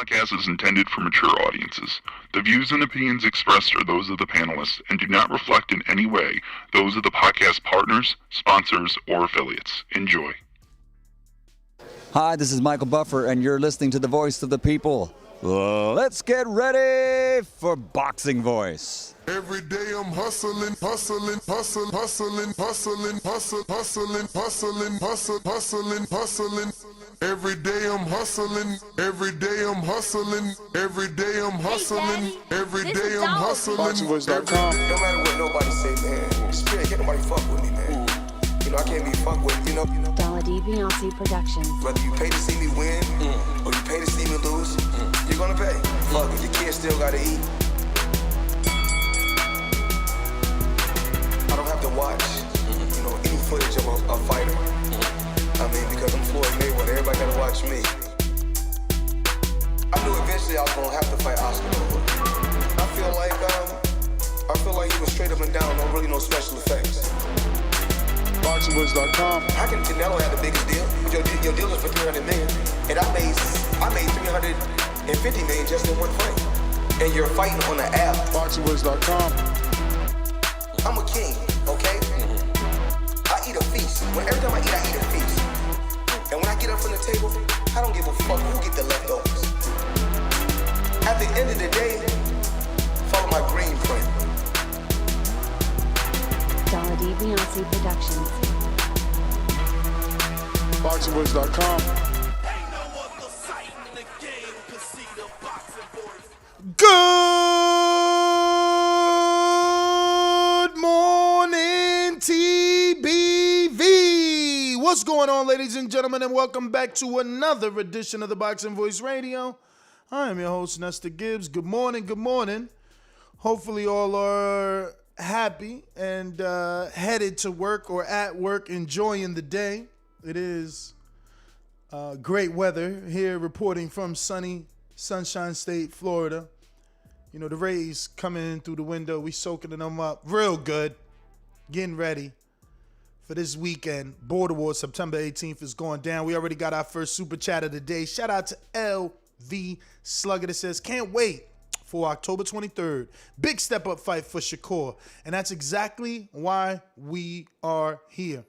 podcast is intended for mature audiences. The views and opinions expressed are those of the panelists and do not reflect in any way those of the podcast partners, sponsors, or affiliates. Enjoy. Hi, this is Michael Buffer, and you're listening to the voice of the people. Let's get ready for Boxing Voice. Every day I'm hustling, hustling, hustling, hustling, hustling, hustling, hustling, hustling, hustling, hustling. Every day I'm hustling, every day I'm hustling, every day I'm hustling, every day I'm hustling. BoxingVoice.com. No matter what nobody say, man, Spirit, can't nobody fuck with me, man. You know, I can't be fucked with, you know. Dollar D Beyonce Productions. Whether you pay to see me win, or you pay to see me lose, you're gonna pay. Fuck it, your kids still gotta eat. I don't have to watch, you know, any footage of a fighter. I mean, because I'm Floyd Mayweather, everybody gotta watch me. I knew eventually I was gonna have to fight Oscar. I feel like he was straight up and down, no really no special effects. BoxingVoice.com. How can Canelo have the biggest deal? Your deal is for $300 million, and I made $350 million just in one fight. And you're fighting on the app. BoxingVoice.com. I'm a king, okay? I eat a feast. Every time I eat a feast. And when I get up from the table, I don't give a fuck who get the leftovers. At the end of the day, follow my green print. Dollar D Beyonce Productions. BoxingVoice.com. Good morning, TBV. What's going on, ladies and gentlemen, and welcome back to another edition of the Boxing Voice Radio. I am your host, Nestor Gibbs. Good morning, good morning. Hopefully all are happy and headed to work or at work enjoying the day. It is great weather here, reporting from sunny Sunshine State, Florida. You know, the rays coming in through the window. We soaking them up real good. Getting ready for this weekend. Border Wars, September 18th is going down. We already got our first super chat of the day. Shout out to LV Slugger that says, can't wait for October 23rd. Big step up fight for Shakur. And that's exactly why we are here.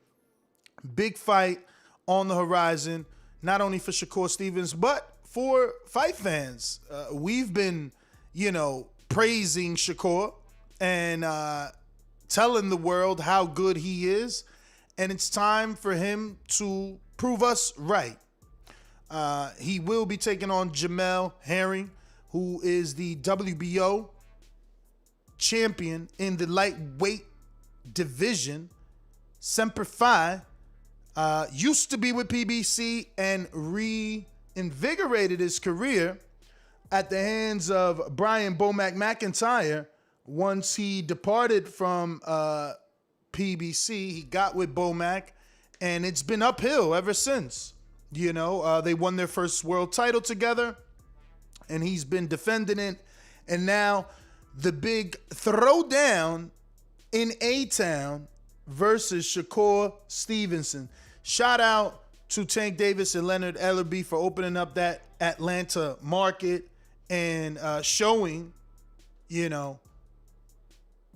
Big fight on the horizon, not only for Shakur Stevenson, but for fight fans. We've been, praising Shakur and telling the world how good he is. And it's time for him to prove us right. He will be taking on Jamel Herring, who is the WBO champion in the lightweight division. Semper Fi used to be with PBC and reinvigorated his career at the hands of Brian Bomac McIntyre. Once he departed from PBC, he got with Bomac, and it's been uphill ever since. They won their first world title together, and he's been defending it. And now the big throwdown in A-Town versus Shakur Stevenson. Shout out to Tank Davis and Leonard Ellerby for opening up that Atlanta market and showing,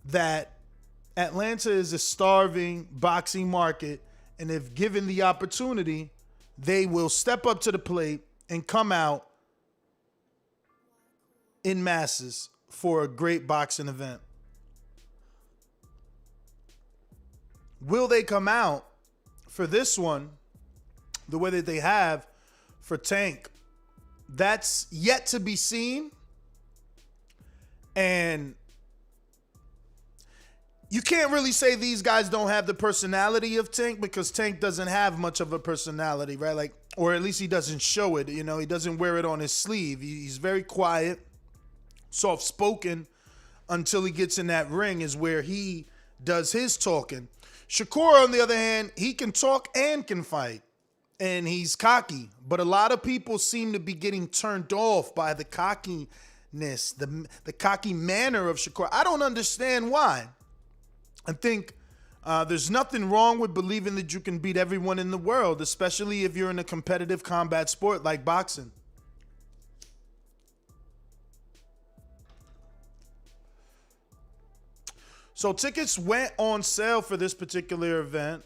that Atlanta is a starving boxing market, and if given the opportunity, they will step up to the plate and come out in masses for a great boxing event. Will they come out for this one the way that they have for Tank? That's yet to be seen. And you can't really say these guys don't have the personality of Tank, because Tank doesn't have much of a personality, right? Or at least he doesn't show it. He doesn't wear it on his sleeve. He's very quiet, soft-spoken, until he gets in that ring is where he does his talking. Shakur, on the other hand, he can talk and can fight, and he's cocky. But a lot of people seem to be getting turned off by the cockiness, the cocky manner of Shakur. I don't understand why. I think there's nothing wrong with believing that you can beat everyone in the world, especially if you're in a competitive combat sport like boxing. So tickets went on sale for this particular event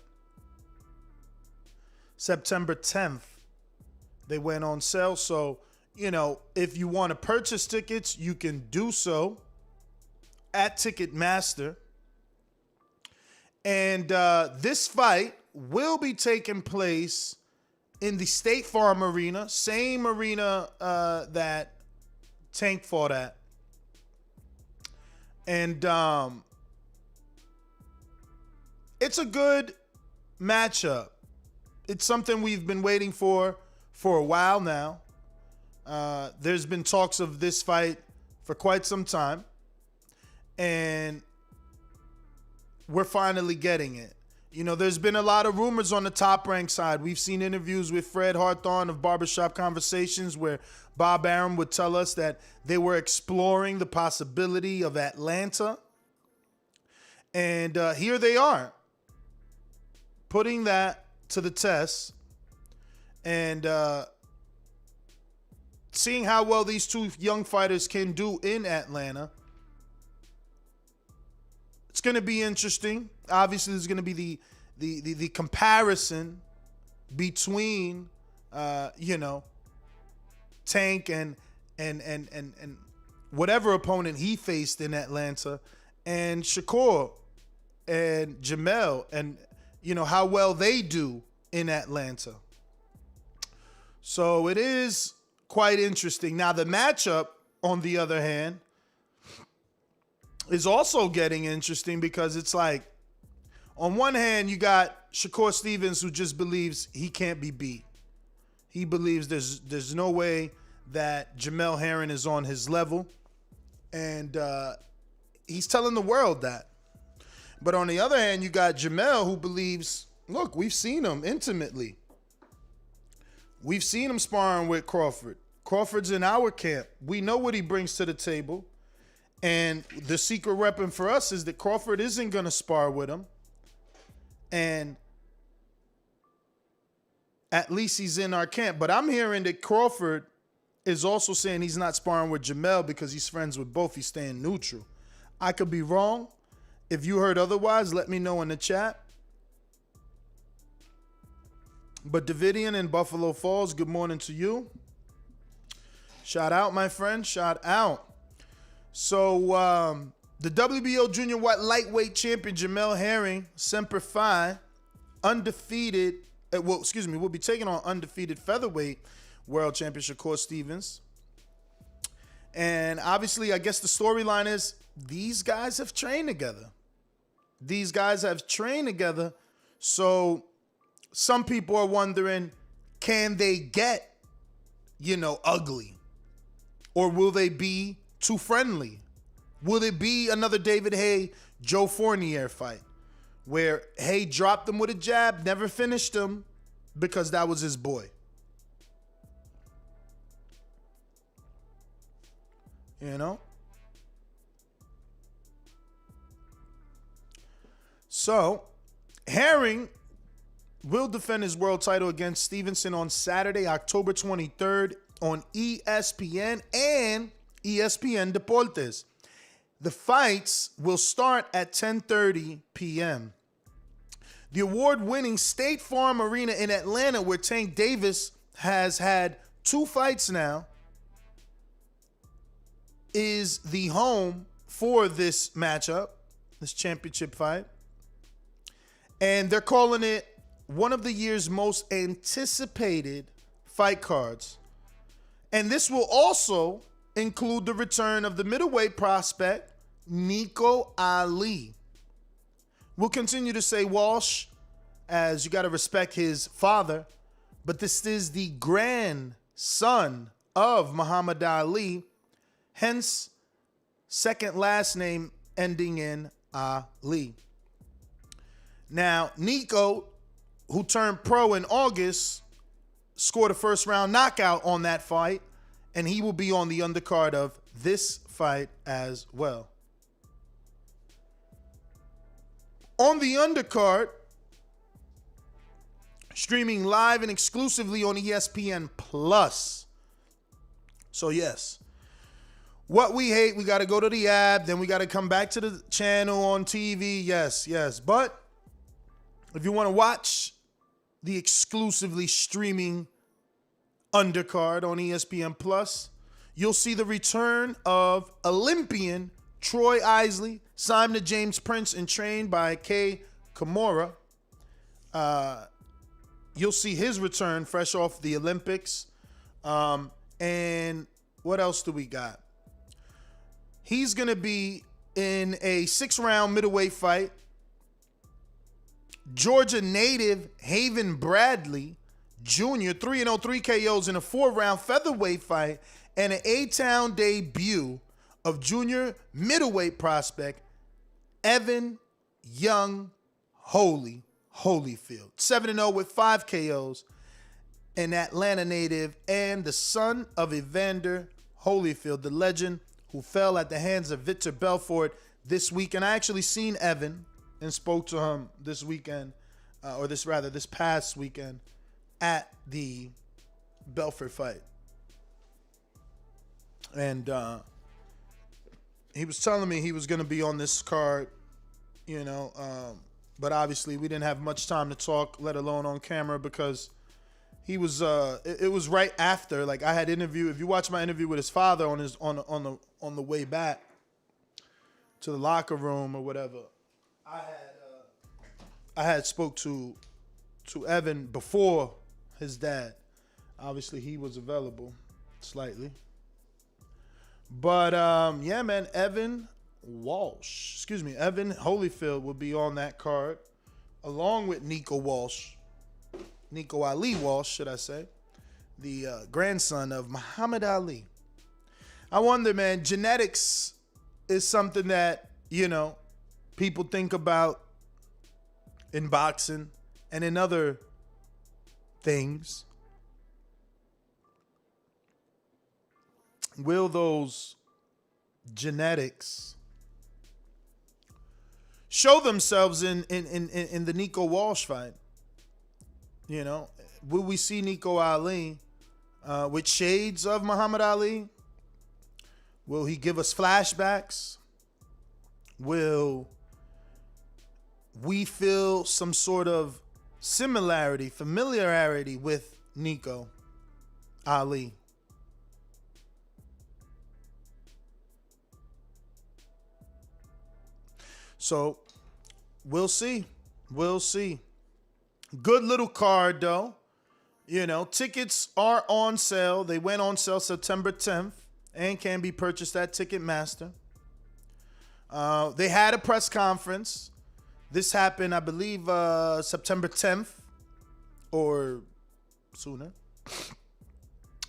September 10th. They went on sale. So, if you want to purchase tickets, you can do so at Ticketmaster. And this fight will be taking place in the State Farm Arena, same arena that Tank fought at. And it's a good matchup. It's something we've been waiting for a while now. There's been talks of this fight for quite some time. And we're finally getting it. There's been a lot of rumors on the Top Rank side. We've seen interviews with Fred Hawthorne of Barbershop Conversations where Bob Arum would tell us that they were exploring the possibility of Atlanta. And here they are, putting that to the test and seeing how well these two young fighters can do in Atlanta. It's going to be interesting. Obviously, there's going to be the comparison between Tank and whatever opponent he faced in Atlanta, and Shakur and Jamel, and how well they do in Atlanta. So it is quite interesting. Now the matchup, on the other hand, is also getting interesting because it's like, on one hand, you got Shakur Stevenson, who just believes he can't be beat. He believes there's no way that Jamel Herring is on his level. And he's telling the world that. But on the other hand, you got Jamel, who believes, look, we've seen him intimately. We've seen him sparring with Crawford. Crawford's in our camp. We know what he brings to the table. And the secret weapon for us is that Crawford isn't going to spar with him. And at least he's in our camp. But I'm hearing that Crawford is also saying he's not sparring with Jamel because he's friends with both. He's staying neutral. I could be wrong. If you heard otherwise, let me know in the chat. But Davidian in Buffalo Falls, good morning to you. Shout out, my friend. Shout out. So the WBO junior lightweight champion Jamel Herring, Semper Fi, undefeated. Will be taking on undefeated featherweight world champion Shakur Stevenson. And obviously, I guess the storyline is these guys have trained together. So some people are wondering, can they get, ugly? Or will they be too friendly? Will it be another David Haye, Joe Fournier fight where Haye dropped him with a jab, never finished him because that was his boy? So, Herring will defend his world title against Stevenson on Saturday, October 23rd on ESPN and ESPN Deportes. The fights will start at 10:30 p.m. The award-winning State Farm Arena in Atlanta, where Tank Davis has had 2 fights now, is the home for this matchup, this championship fight. And they're calling it one of the year's most anticipated fight cards. And this will also include the return of the middleweight prospect, Nico Ali. We'll continue to say Walsh, as you got to respect his father, but this is the grandson of Muhammad Ali, hence second last name ending in Ali. Now, Nico, who turned pro in August, scored a first-round knockout on that fight, and he will be on the undercard of this fight as well. On the undercard, streaming live and exclusively on ESPN Plus. So yes, What we hate, we got to go to the app. Then we got to come back to the channel on TV. Yes. But if you want to watch the exclusively streaming undercard on ESPN Plus, you'll see the return of Olympian Troy Isley, signed to James Prince and trained by Kei Kimura. You'll see his return fresh off the Olympics. And what else do we got? He's going to be in a 6-round middleweight fight. Georgia native Haven Brady Jr., 3-0, 3 KOs in a 4-round featherweight fight, and an A-Town debut of junior middleweight prospect Evander Holyfield. 7-0 with 5 KOs. An Atlanta native and the son of Evander Holyfield, the legend who fell at the hands of Victor Belfort this weekend. I actually seen Evan and spoke to him this weekend, this past weekend at the Belfort fight. And he was telling me he was going to be on this card, but obviously we didn't have much time to talk, let alone on camera, because he was it was right after, like, I had interviewed, if you watch my interview with his father on the way back to the locker room or whatever, I had spoke to Evan before his dad. Obviously he was available slightly. But yeah, man, Evan Holyfield will be on that card along with Nico Ali Walsh, should I say, the grandson of Muhammad Ali. I wonder, man, genetics is something that, people think about in boxing and in other things. Will those genetics show themselves in the Nico Walsh fight? Will we see Nico Ali with shades of Muhammad Ali? Will he give us flashbacks? Will we feel some sort of familiarity with Nico Ali? So we'll see. Good little card, though. Tickets are on sale. They went on sale September 10th and can be purchased at Ticketmaster. They had a press conference. This happened, I believe, September 10th or sooner.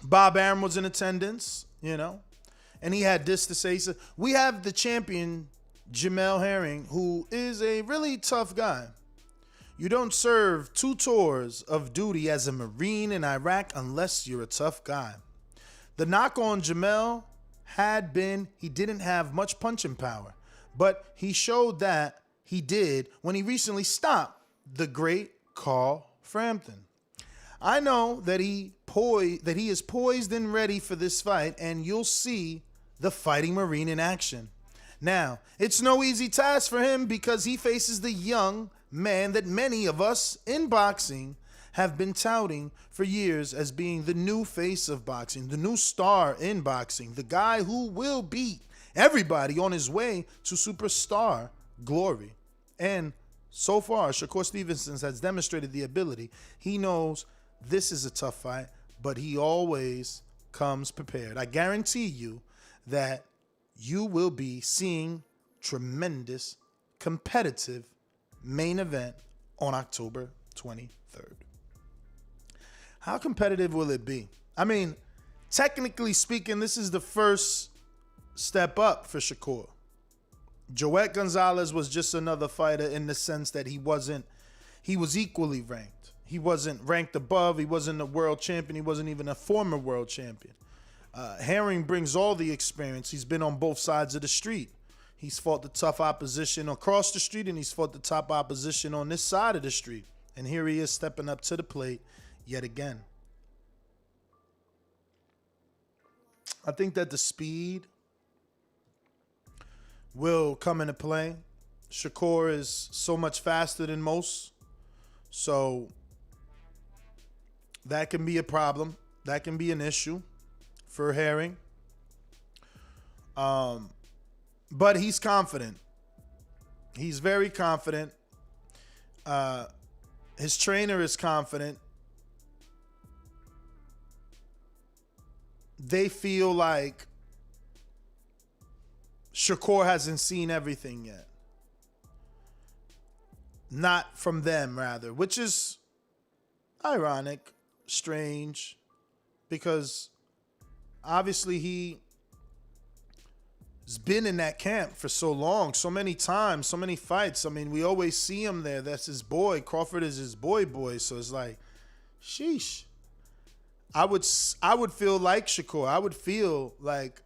Bob Arum was in attendance, and he had this to say. He said, "We have the champion, Jamel Herring, who is a really tough guy. You don't serve 2 tours of duty as a Marine in Iraq unless you're a tough guy. The knock on Jamel had been he didn't have much punching power, but he showed that he did when he recently stopped the great Carl Frampton. I know that he is poised and ready for this fight, and you'll see the fighting Marine in action. Now, it's no easy task for him because he faces the young man that many of us in boxing have been touting for years as being the new face of boxing, the new star in boxing, the guy who will beat everybody on his way to superstar glory. And so far, Shakur Stevenson has demonstrated the ability. He knows this is a tough fight, but he always comes prepared. I guarantee you that you will be seeing tremendous competitive main event on October 23rd. How competitive will it be? I mean, technically speaking, this is the first step up for Shakur. Joet Gonzalez was just another fighter in the sense that he was equally ranked. He wasn't ranked above. He wasn't a world champion. He wasn't even a former world champion. Herring brings all the experience. He's been on both sides of the street. He's fought the tough opposition across the street, and he's fought the top opposition on this side of the street. And here he is stepping up to the plate yet again. I think that the speed will come into play. Shakur is so much faster than most, so that can be a problem. That can be an issue for Herring. But he's confident. He's very confident. His trainer is confident. They feel like Shakur hasn't seen everything yet. Not from them, rather, which is ironic, strange, because obviously he has been in that camp for so long, so many times, so many fights. I mean, we always see him there. That's his boy. Crawford is his boy. So it's like, sheesh. I would feel like Shakur. I would feel like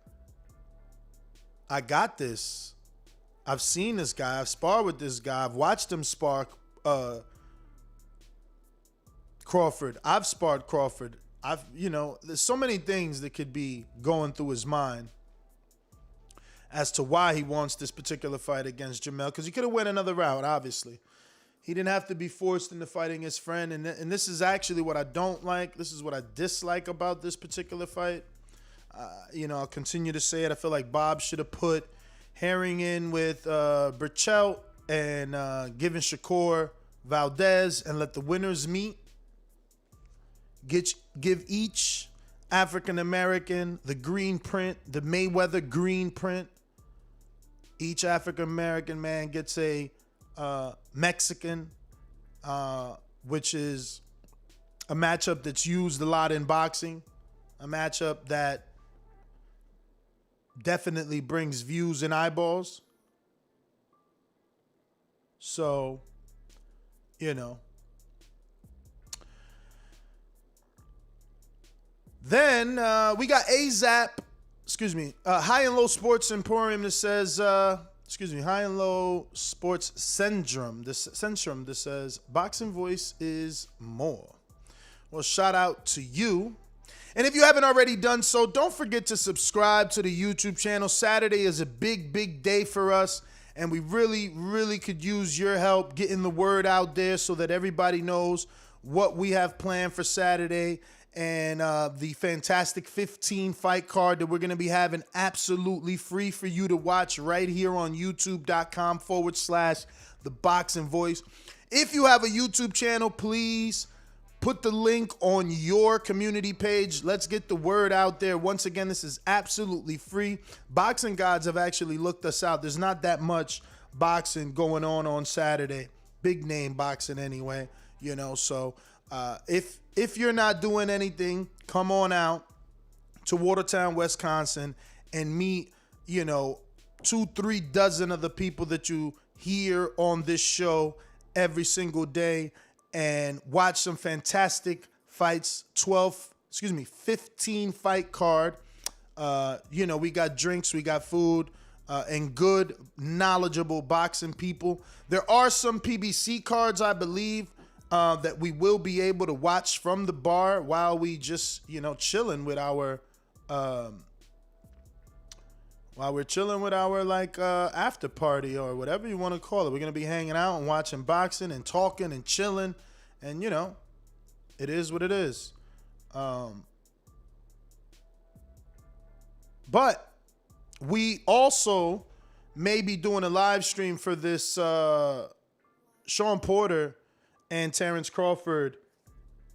I got this. I've seen this guy. I've sparred with this guy. I've watched him spar Crawford. I've sparred Crawford. There's so many things that could be going through his mind as to why he wants this particular fight against Jamel, because he could have went another route, obviously. He didn't have to be forced into fighting his friend, and this is actually what I don't like. This is what I dislike about this particular fight. I'll continue to say it. I feel like Bob should have put Herring in with Burchell and given Shakur Valdez and let the winners meet. Give each African-American the green print, the Mayweather green print. Each African-American man gets a Mexican, which is a matchup that's used a lot in boxing, a matchup that definitely brings views and eyeballs. So, Then we got High and Low Sports Emporium that says, High and Low Sports Syndrome. This says, Boxing Voice is more. Well, shout out to you. And if you haven't already done so, don't forget to subscribe to the YouTube channel. Saturday is a big, big day for us, and we really, really could use your help getting the word out there so that everybody knows what we have planned for Saturday and the fantastic 15-fight card that we're going to be having absolutely free for you to watch right here on youtube.com/The Boxing Voice. If you have a YouTube channel, please put the link on your community page. Let's get the word out there. Once again, this is absolutely free. Boxing gods have actually looked us out. There's not that much boxing going on Saturday. Big name boxing anyway, so if you're not doing anything, come on out to Watertown, Wisconsin, and meet, 2-3 dozen of the people that you hear on this show every single day and watch some fantastic fights. 15 fight card. We got drinks, we got food, and good, knowledgeable boxing people. There are some PBC cards, I believe, that we will be able to watch from the bar while we just, chilling with our, after party or whatever you want to call it. We're going to be hanging out and watching boxing and talking and chilling. And, it is what it is. But we also may be doing a live stream for this Sean Porter and Terrence Crawford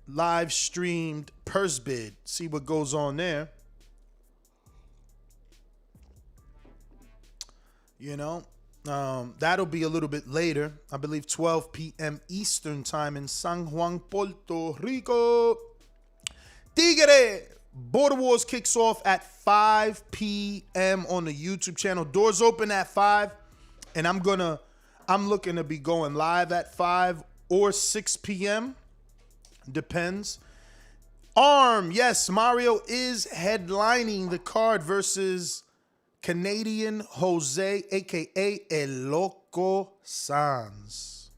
live streamed purse bid. See what goes on there. That'll be a little bit later. I believe 12 p.m. Eastern time in San Juan, Puerto Rico. Tigre Border Wars kicks off at 5 p.m. on the YouTube channel. Doors open at 5, and I'm looking to be going live at 5 or 6 p.m. Depends. Yes, Mario is headlining the card versus Canadian Jose, a.k.a. El Loco Sanz.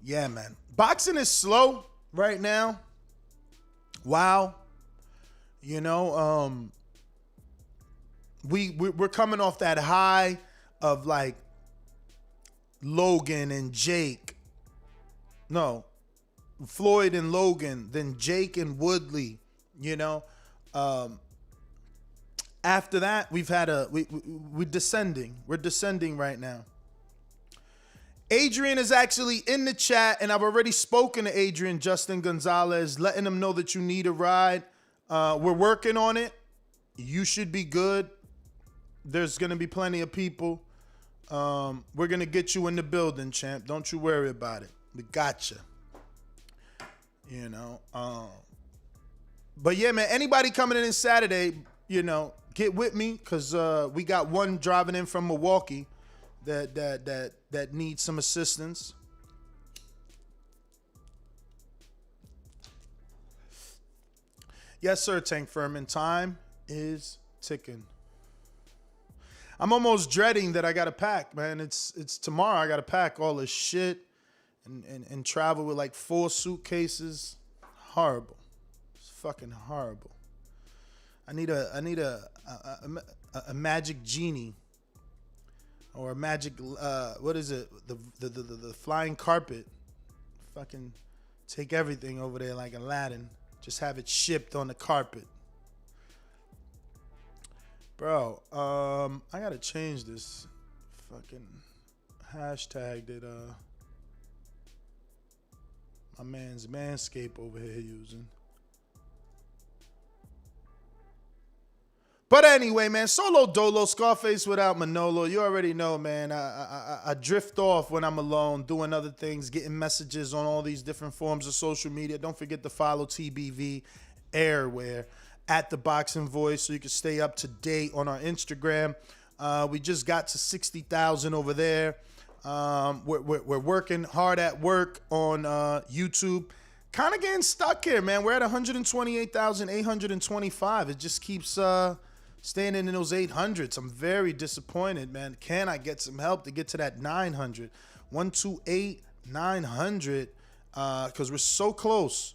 Yeah, man. Boxing is slow right now. Wow. You know, we're coming off that high of like Logan and Jake. No, Floyd and Logan, then Jake and Woodley, you know. After that, we're descending. We're descending right now. Adrian is actually in the chat, and I've already spoken to Adrian Justin Gonzalez, letting him know that you need a ride. We're working on it. You should be good. There's going to be plenty of people. We're going to get you in the building, champ. Don't you worry about it. We got you. You know. But yeah, man, anybody coming in Saturday, you know, get with me, because we got one driving in from Milwaukee that needs some assistance. Yes, sir, Tank Furman. Time is ticking. I'm almost dreading that I got to pack, man. It's tomorrow. I got to pack all this shit and travel with like 4 suitcases. Horrible. It's fucking horrible. I need a magic genie or a magic what is it? The flying carpet. Fucking take everything over there like Aladdin. Just have it shipped on the carpet. Bro, I gotta change this fucking hashtag that my man's Manscaped over here using. But anyway, man, solo dolo, Scarface without Manolo. You already know, man. I drift off when I'm alone, doing other things, getting messages on all these different forms of social media. Don't forget to follow TBV everywhere at The Boxing Voice so you can stay up to date on our Instagram. We just got to 60,000 over there. We're working hard at work on YouTube. Kind of getting stuck here, man. We're at 128,825. It just keeps staying in those 800s. I'm very disappointed, man. Can I get some help to get to that 900? 128, 900, because we're so close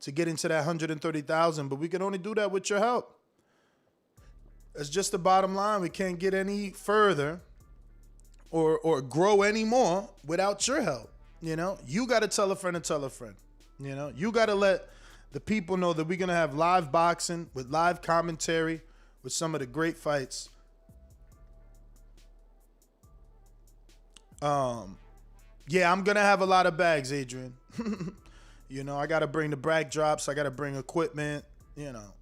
to getting to that 130,000, but we can only do that with your help. That's just the bottom line. We can't get any further or grow any more without your help. You know, you got to tell a friend to tell a friend. You know, you got to let the people know that we're going to have live boxing with live commentary with some of the great fights. Yeah, I'm going to have a lot of bags, Adrian. You know, I got to bring the brag drops. I got to bring equipment, you know,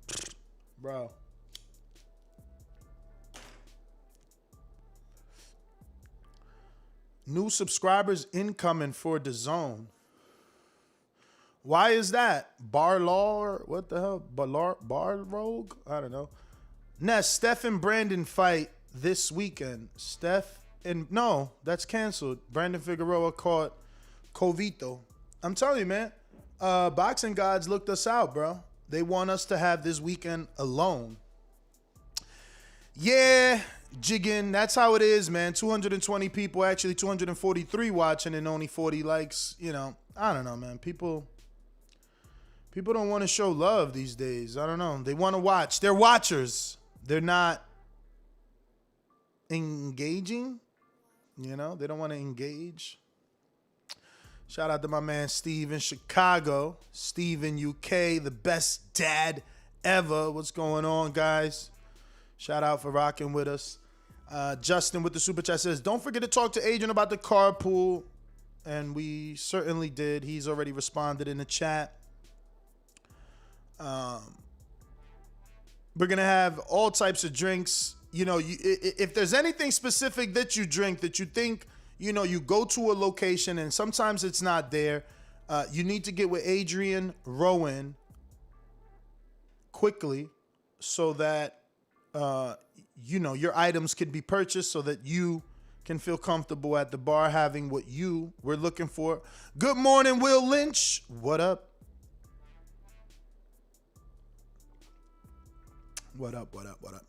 bro. New subscribers incoming for DAZN. Why is that? Barlar? What the hell? Bar Rogue? I don't know. Ness, Steph and Brandon fight this weekend. No, that's canceled. Brandon Figueroa caught Covito. I'm telling you, man. Boxing gods looked us out, bro. They want us to have this weekend alone. Yeah, Jiggin, that's how it is, man. 220 people, actually 243 watching and only 40 likes. You know, I don't know, man. People don't want to show love these days. I don't know. They want to watch. They're watchers. They're not engaging. You know, they don't want to engage. Shout out to my man Steve in Chicago. Steve in UK, the best dad ever. What's going on, guys? Shout out for rocking with us. Justin with the super chat says, don't forget to talk to Adrian about the carpool. And we certainly did. He's already responded in the chat. We're going to have all types of drinks. You know, if there's anything specific that you drink that you think, you know, you go to a location and sometimes it's not there, you need to get with Adrian Rowan quickly so that, you know, your items can be purchased so that you can feel comfortable at the bar having what you were looking for. Good morning, Will Lynch. What up? What up?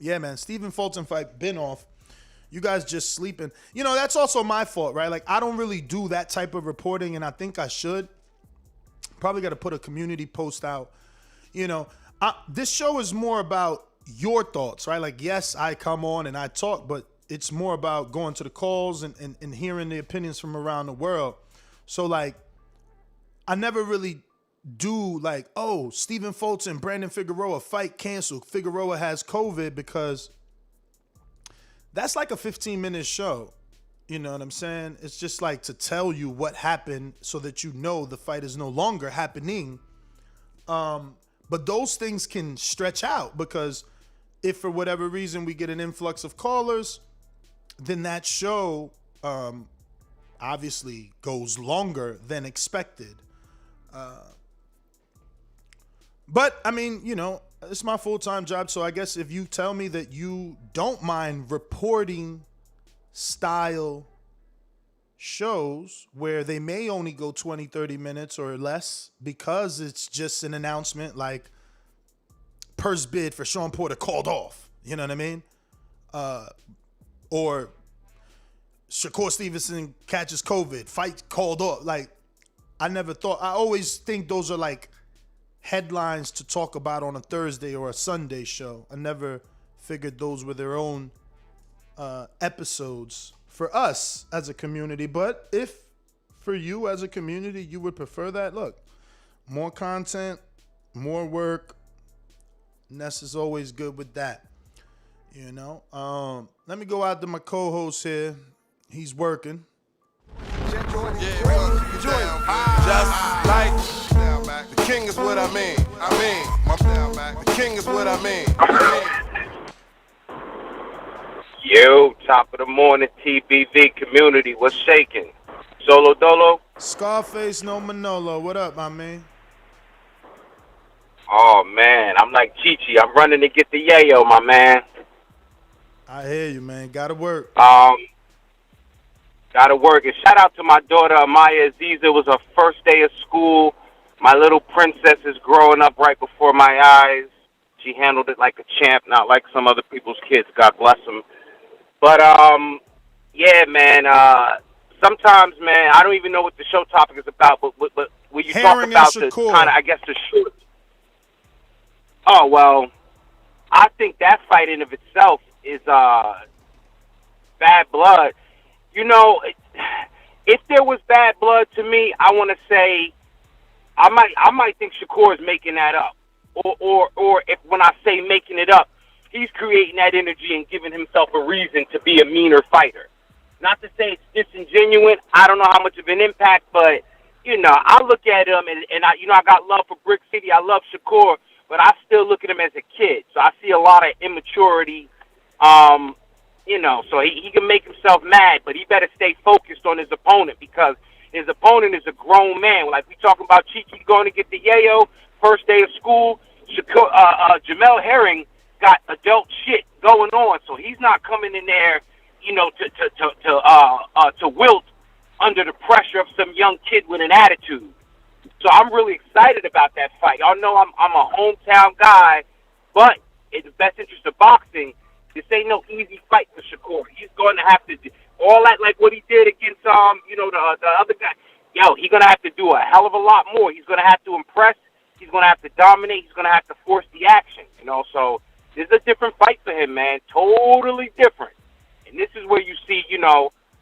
Yeah, man, Stephen Fulton fight been off. You guys just sleeping. You know, that's also my fault, right? Like, I don't really do that type of reporting, and I think I should. Probably got to put a community post out. This show is more about your thoughts, right? Like, yes, I come on and I talk, but it's more about going to the calls and hearing the opinions from around the world. So, like, I never really do like, oh, Stephen Fulton and Brandon Figueroa fight canceled. Figueroa has COVID, because that's like a 15-minute show. You know what I'm saying? It's just like to tell you what happened so that you know the fight is no longer happening. But those things can stretch out, because if for whatever reason we get an influx of callers, then that show obviously goes longer than expected. But I mean, it's my full-time job. So I guess if you tell me that you don't mind reporting style shows where they may only go 20, 30 minutes or less, because it's just an announcement like purse bid for Sean Porter called off. You know what I mean? Or Shakur Stevenson catches COVID, fight called off. Like, I always think those are like headlines to talk about on a Thursday or a Sunday show. I never figured those were their own episodes for us as a community. But if for you as a community you would prefer that, look, more content, more work, Ness is always good with that. Let me go out to my co-host here. He's working. Just like the king is what I mean. The king is what I mean. Yo, top of the morning, TBV community. What's shaking? Solo Dolo? Scarface, no Manolo. What up, my man? Oh, man. I'm like Chi-Chi. I'm running to get the yayo, my man. I hear you, man. Gotta work. Gotta work. And shout out to my daughter, Amaya Aziza. It was her first day of school. My little princess is growing up right before my eyes. She handled it like a champ, not like some other people's kids. God bless them. But, yeah, man, sometimes, man, I don't even know what the show topic is about, but when you talk about the kind of, I guess, the short. Oh, well, I think that fight in of itself is bad blood. If there was bad blood to me, I want to say I might think Shakur is making that up. Or if when I say making it up, he's creating that energy and giving himself a reason to be a meaner fighter. Not to say it's disingenuous. I don't know how much of an impact, but, I look at him and I got love for Brick City. I love Shakur, but I still look at him as a kid. So I see a lot of immaturity, so he can make himself mad, but he better stay focused on his opponent, because his opponent is a grown man. Like we talking about Chi-Chi going to get the yayo, first day of school. Jamel Herring got adult shit going on, so he's not coming in there, to wilt under the pressure of some young kid with an attitude. So I'm really excited about that fight. Y'all know I'm a hometown guy, but in the best interest of boxing, this ain't no easy fight for Shakur. He's going to have to do all that, like what he did against the other guy. Yo, he's going to have to do a hell of a lot more. He's going to have to impress. He's going to have to dominate. He's going to have to force the action, So this is a different fight for him, man. Totally different. And this is where you see,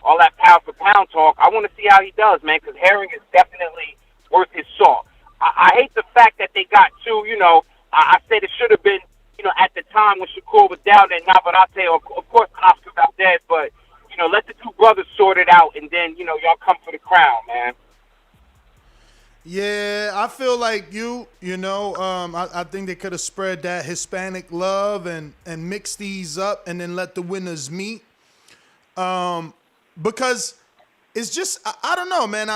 all that pound for pound talk. I want to see how he does, man, because Herring is definitely worth his salt. I hate the fact that they got two, I said it should have been, at the time when Shakur was down there, Navarrete, or of course Oscar Valdez, but, let the two brothers sort it out, and then, y'all come for the crown, man. Yeah, I feel like I think they could have spread that Hispanic love and mixed these up and then let the winners meet. Because it's just, I don't know, man.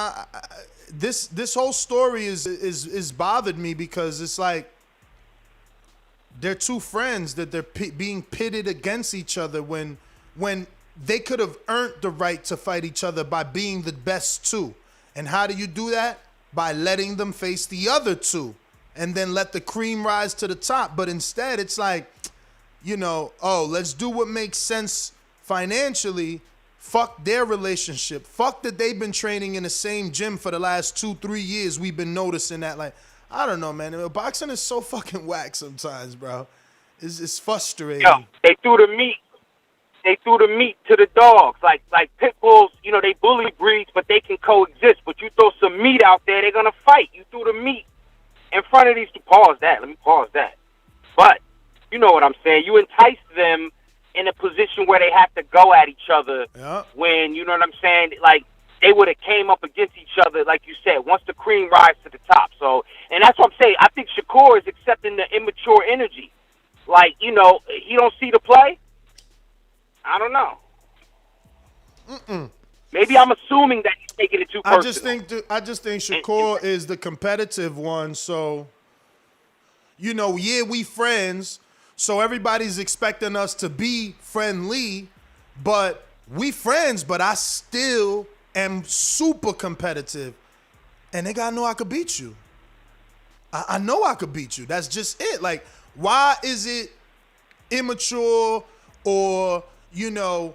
This whole story is bothered me, because it's like they're two friends that they're being pitted against each other when they could have earned the right to fight each other by being the best two. And how do you do that? By letting them face the other two and then let the cream rise to the top. But instead, it's like, let's do what makes sense financially. Fuck their relationship. Fuck that they've been training in the same gym for the last 2-3 years. We've been noticing that. Like, I don't know, man. Boxing is so fucking whack sometimes, bro. It's frustrating. Yo, they threw the meat. They threw the meat to the dogs. Like pit bulls, you know, they bully breeds, but they can coexist. But you throw some meat out there, they're gonna fight. You threw the meat in front of these. Pause that. Let me pause that. But you know what I'm saying. You entice them in a position where they have to go at each other. Yeah. When you know what I'm saying, like they would have came up against each other, like you said, once the cream rises to the top. So, and that's what I'm saying. I think Shakur is accepting the immature energy. Like, you know, he don't see the play. I don't know. Maybe I'm assuming that he's taking it too personal. I just think Shakur is the competitive one. So, you know, yeah, we friends. So everybody's expecting us to be friendly, but we friends. But I still am super competitive, and nigga, I know I could beat you. I know I could beat you. That's just it. Like, why is it immature or, you know,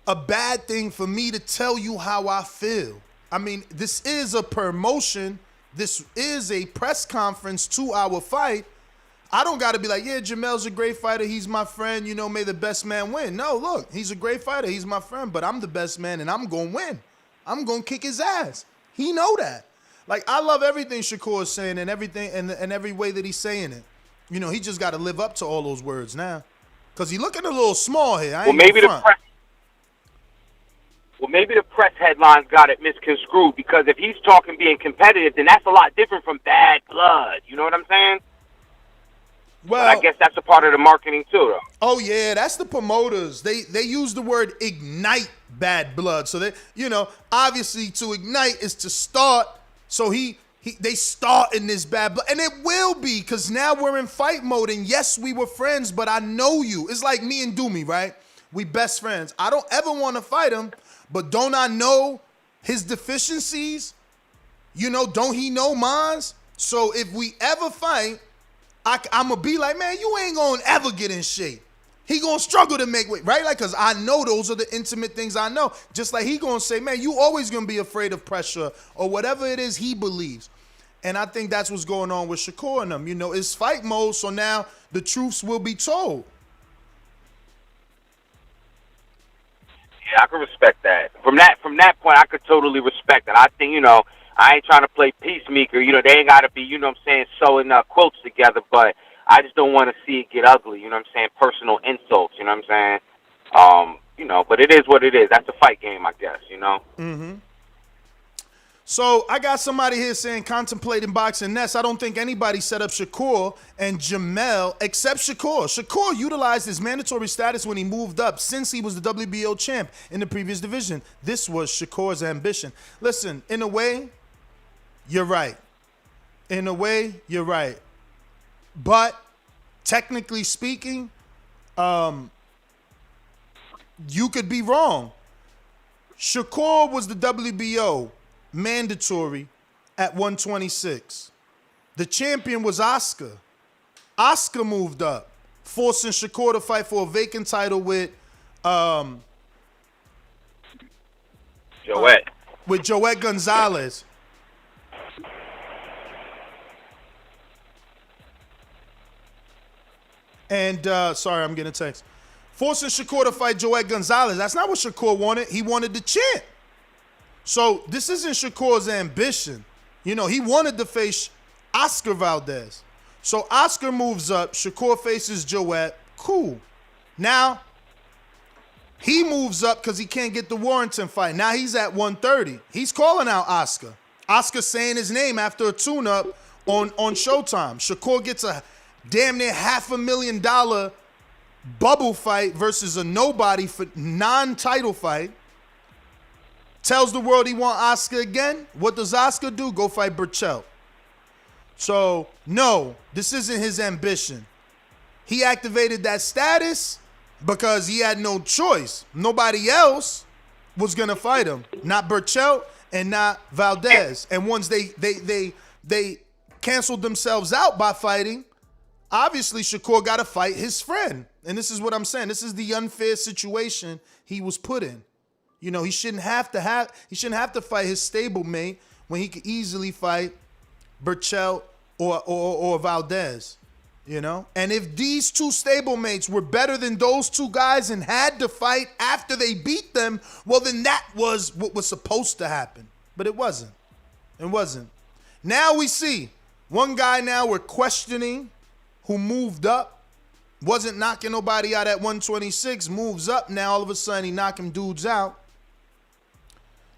a bad thing for me to tell you how I feel? I mean, this is a promotion. This is a press conference to our fight. I don't got to be like, yeah, Jamel's a great fighter. He's my friend. You know, may the best man win. No, look, he's a great fighter. He's my friend, but I'm the best man, and I'm going to win. I'm going to kick his ass. He know that. Like, I love everything Shakur is saying and everything and every way that he's saying it. You know, he just got to live up to all those words now. Because he looking a little small here. I ain't maybe the press headlines got it misconstrued, because if he's talking being competitive, then that's a lot different from bad blood. You know what I'm saying? Well, but I guess that's a part of the marketing too, though. Oh yeah, that's the promoters. They use the word ignite bad blood. So they, you know, obviously to ignite is to start. So they start in this bad blood, and it will be, because now we're in fight mode. And yes, we were friends, but I know you. It's like me and Doomy, right? We best friends. I don't ever want to fight him, but don't I know his deficiencies? You know, don't he know mine? So if we ever fight, I'm going to be like, man, you ain't going to ever get in shape. He going to struggle to make weight, right? Like, because I know those are the intimate things I know. Just like he going to say, man, you always going to be afraid of pressure or whatever it is he believes. And I think that's what's going on with Shakur and them. You know, it's fight mode, so now the truths will be told. Yeah, I can respect that. From that point, I could totally respect that. I think, you know, I ain't trying to play peacemaker. You know, they ain't got to be, you know what I'm saying, sewing quotes together, but I just don't want to see it get ugly, you know what I'm saying, personal insults, you know what I'm saying? You know, but it is what it is. That's a fight game, I guess, you know? Mm-hmm. So I got somebody here saying contemplating boxing next. I don't think anybody set up Shakur and Jamel except Shakur. Shakur utilized his mandatory status when he moved up, since he was the WBO champ in the previous division. This was Shakur's ambition. Listen, in a way, you're right. In a way, you're right. But technically speaking, you could be wrong. Shakur was the WBO mandatory at 126. The champion was Oscar. Oscar moved up, forcing Shakur to fight for a vacant title with Joette Gonzalez. And sorry, I'm getting a text. Forcing Shakur to fight Joette Gonzalez. That's not what Shakur wanted. He wanted the champ. So this isn't Shakur's ambition. You know, he wanted to face Oscar Valdez. So Oscar moves up. Shakur faces Joette. Cool. Now, he moves up because he can't get the Warrington fight. Now he's at 130. He's calling out Oscar. Oscar saying his name after a tune-up on Showtime. Shakur gets a damn near $500,000 bubble fight versus a nobody for non-title fight. Tells the world he want Oscar again. What does Oscar do? Go fight Burchell. So, no, this isn't his ambition. He activated that status because he had no choice. Nobody else was going to fight him. Not Burchell and not Valdez. And once they canceled themselves out by fighting, obviously Shakur got to fight his friend. And this is what I'm saying. This is the unfair situation he was put in. You know, he shouldn't have to fight his stablemate when he could easily fight Burchell or Valdez, you know? And if these two stablemates were better than those two guys and had to fight after they beat them, well, then that was what was supposed to happen. But it wasn't. It wasn't. Now we see one guy now we're questioning who moved up, wasn't knocking nobody out at 126, moves up now. All of a sudden, he knocking dudes out.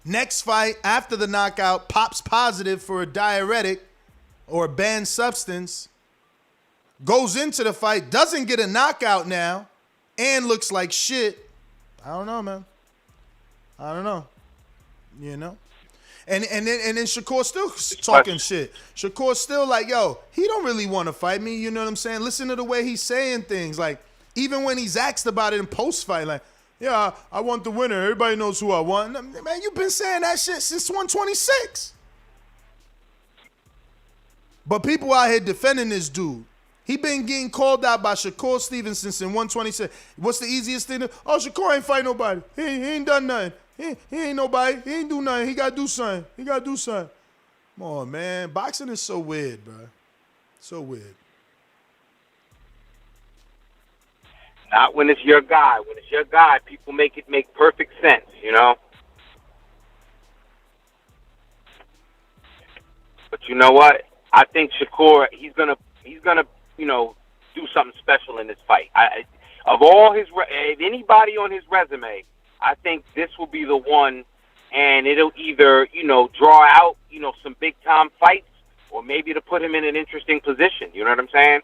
Next fight, after the knockout, pops positive for a diuretic or a banned substance. Goes into the fight, doesn't get a knockout now, and looks like shit. I don't know, man. I don't know. You know? And then Shakur still talking shit. Shakur still like, yo, he don't really want to fight me. You know what I'm saying? Listen to the way he's saying things. Like, even when he's asked about it in post-fight, like, yeah, I want the winner. Everybody knows who I want. Man, you've been saying that shit since 126. But people out here defending this dude. He been getting called out by Shakur Stevenson since 126. What's the easiest thing? Oh, Shakur ain't fight nobody. He ain't done nothing. He ain't nobody. He ain't do nothing. He got to do something. Come on, man. Boxing is so weird, bro. So weird. Not when it's your guy. When it's your guy, people make it make perfect sense, you know? But you know what? I think Shakur, he's gonna, you know, do something special in this fight. Of anybody on his resume, I think this will be the one, and it'll either, you know, draw out, you know, some big-time fights, or maybe to put him in an interesting position. You know what I'm saying?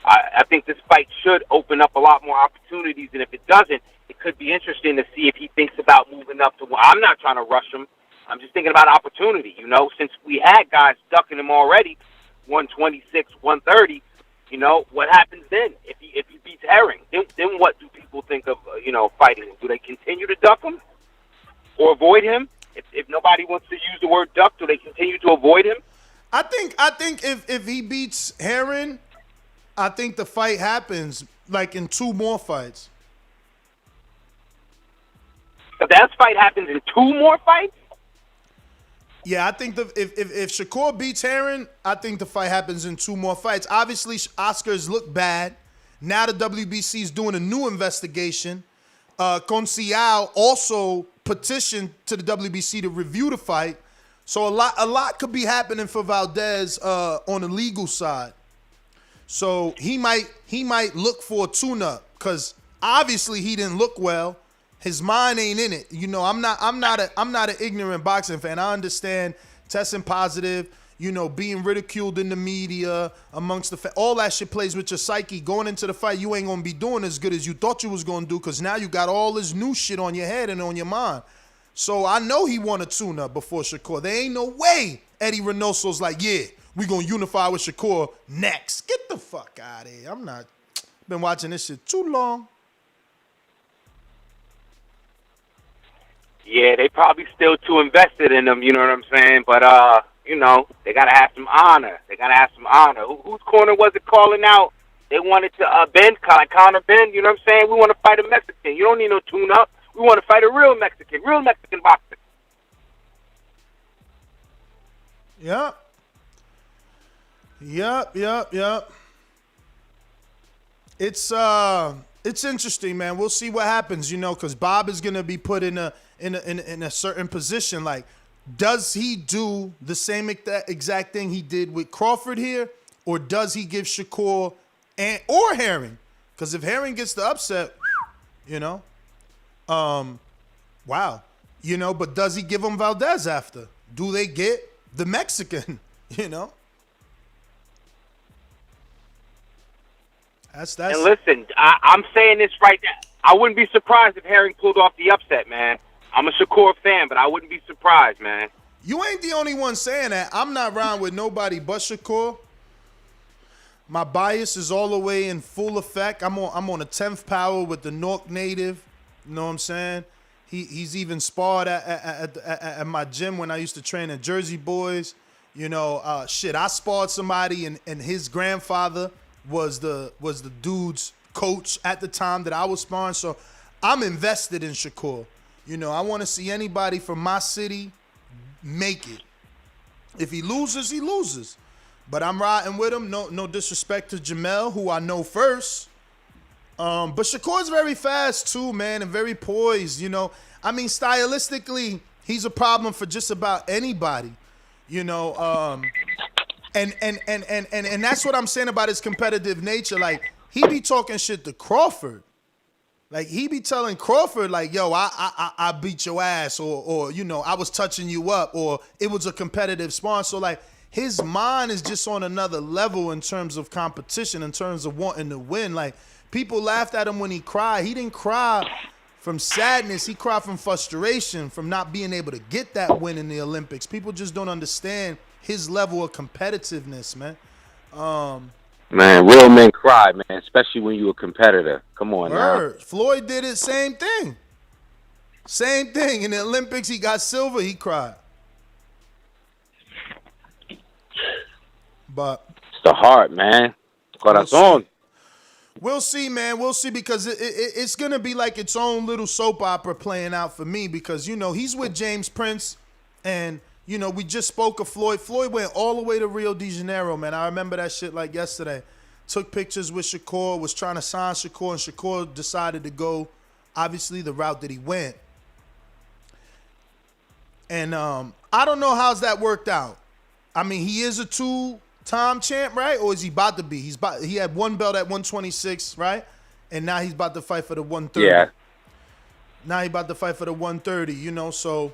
I think this fight should open up a lot more opportunities, and if it doesn't, it could be interesting to see if he thinks about moving up to one. I'm not trying to rush him. I'm just thinking about opportunity, you know, since we had guys ducking him already, 126, 130, you know, what happens then if he beats Herring? Then what do people think of, you know, fighting him? Do they continue to duck him or avoid him? If nobody wants to use the word duck, do they continue to avoid him? I think if he beats Herring, I think the fight happens like in 2 more fights. If that fight happens in 2 more fights? Yeah, I think if Shakur beats Herring, I think the fight happens in 2 more fights. Obviously, Oscars look bad. Now the WBC is doing a new investigation. Conceiao also petitioned to the WBC to review the fight. So a lot could be happening for Valdez on the legal side. So he might look for a tune-up because obviously he didn't look well. His mind ain't in it. You know, I'm not an ignorant boxing fan. I understand testing positive, you know, being ridiculed in the media amongst all that shit plays with your psyche. Going into the fight, you ain't gonna be doing as good as you thought you was gonna do because now you got all this new shit on your head and on your mind. So I know he won a tune-up before Shakur. There ain't no way Eddie Reynoso's like, yeah, we gonna unify with Shakur next. Get the fuck out of here. Been watching this shit too long. Yeah, they probably still too invested in them, you know what I'm saying? But, you know, they got to have some honor. Whose corner was it calling out? They wanted to counter Ben, you know what I'm saying? We want to fight a Mexican. You don't need no tune-up. We want to fight a real Mexican boxer. Yep. It's interesting, man. We'll see what happens, you know, because Bob is gonna be put in a certain position. Like, does he do the same exact thing he did with Crawford here, or does he give Shakur or Herring? Because if Herring gets the upset, you know, wow, you know. But does he give him Valdez after? Do they get the Mexican? You know. That's. And listen, I'm saying this right now. I wouldn't be surprised if Herring pulled off the upset, man. I'm a Shakur fan, but I wouldn't be surprised, man. You ain't the only one saying that. I'm not riding with nobody but Shakur. My bias is all the way in full effect. I'm on a 10th power with the Nork native. You know what I'm saying? He's even sparred at my gym when I used to train at Jersey Boys. You know, I sparred somebody and his grandfather was the dude's coach at the time that I was sparring. So I'm invested in Shakur. You know, I want to see anybody from my city make it. If he loses, he loses. But I'm riding with him. No disrespect to Jamel, who I know first. But Shakur's very fast too, man, and very poised. You know, I mean, stylistically, he's a problem for just about anybody. You know, and that's what I'm saying about his competitive nature. Like, he be talking shit to Crawford. Like, he be telling Crawford, like, yo, I beat your ass, or you know, I was touching you up, or it was a competitive spawn. So, like, his mind is just on another level in terms of competition, in terms of wanting to win. Like, people laughed at him when he cried. He didn't cry from sadness. He cried from frustration, from not being able to get that win in the Olympics. People just don't understand his level of competitiveness, man. Man, real men cry, man, especially when you're a competitor. Come on now. Floyd did it, same thing. Same thing. In the Olympics, he got silver, he cried. But it's the heart, man. Corazón. We'll see, man. We'll see, because it's going to be like its own little soap opera playing out for me, because, you know, he's with James Prince, and, you know, we just spoke of Floyd. Floyd went all the way to Rio de Janeiro, man. I remember that shit like yesterday. Took pictures with Shakur, was trying to sign Shakur, and Shakur decided to go, obviously, the route that he went. And I don't know how's that worked out. I mean, he is a two-time champ, right? Or is he about to be? He had one belt at 126, right? And now he's about to fight for the 130. Yeah. Now he's about to fight for the 130, you know, so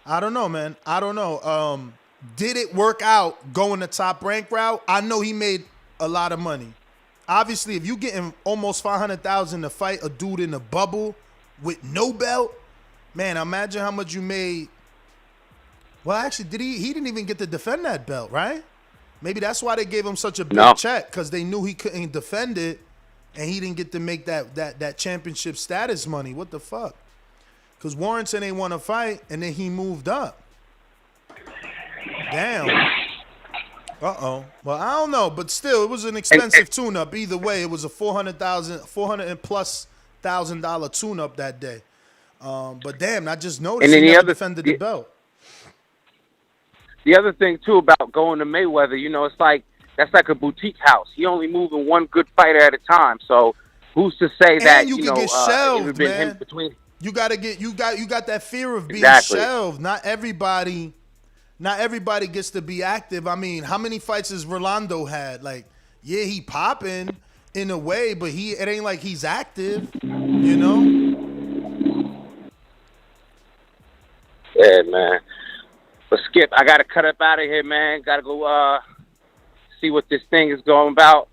I don't know, man. I don't know. Did it work out going the top rank route? I know he made a lot of money. Obviously, if you getting almost $500,000 to fight a dude in a bubble with no belt, man, imagine how much you made. Well, actually, he didn't even get to defend that belt, right? Maybe that's why they gave him such a big check, because they knew he couldn't defend it, and he didn't get to make that championship status money. What the fuck? Because Warrington ain't want to fight, and then he moved up. Damn. Uh-oh. Well, I don't know, but still, it was an expensive tune-up. Either way, it was a $400,000+ tune-up that day. But damn, I just noticed he never defended the belt. The other thing, too, about going to Mayweather, you know, it's like, that's like a boutique house. He only moving one good fighter at a time. So who's to say that, and you can get shelved, man. You got that fear of being shelved. Not everybody gets to be active. I mean, how many fights has Rolando had? Like, yeah, he popping in a way, but it ain't like he's active, you know? Yeah, man. But Skip, I got to cut up out of here, man. Got to go see what this thing is going about.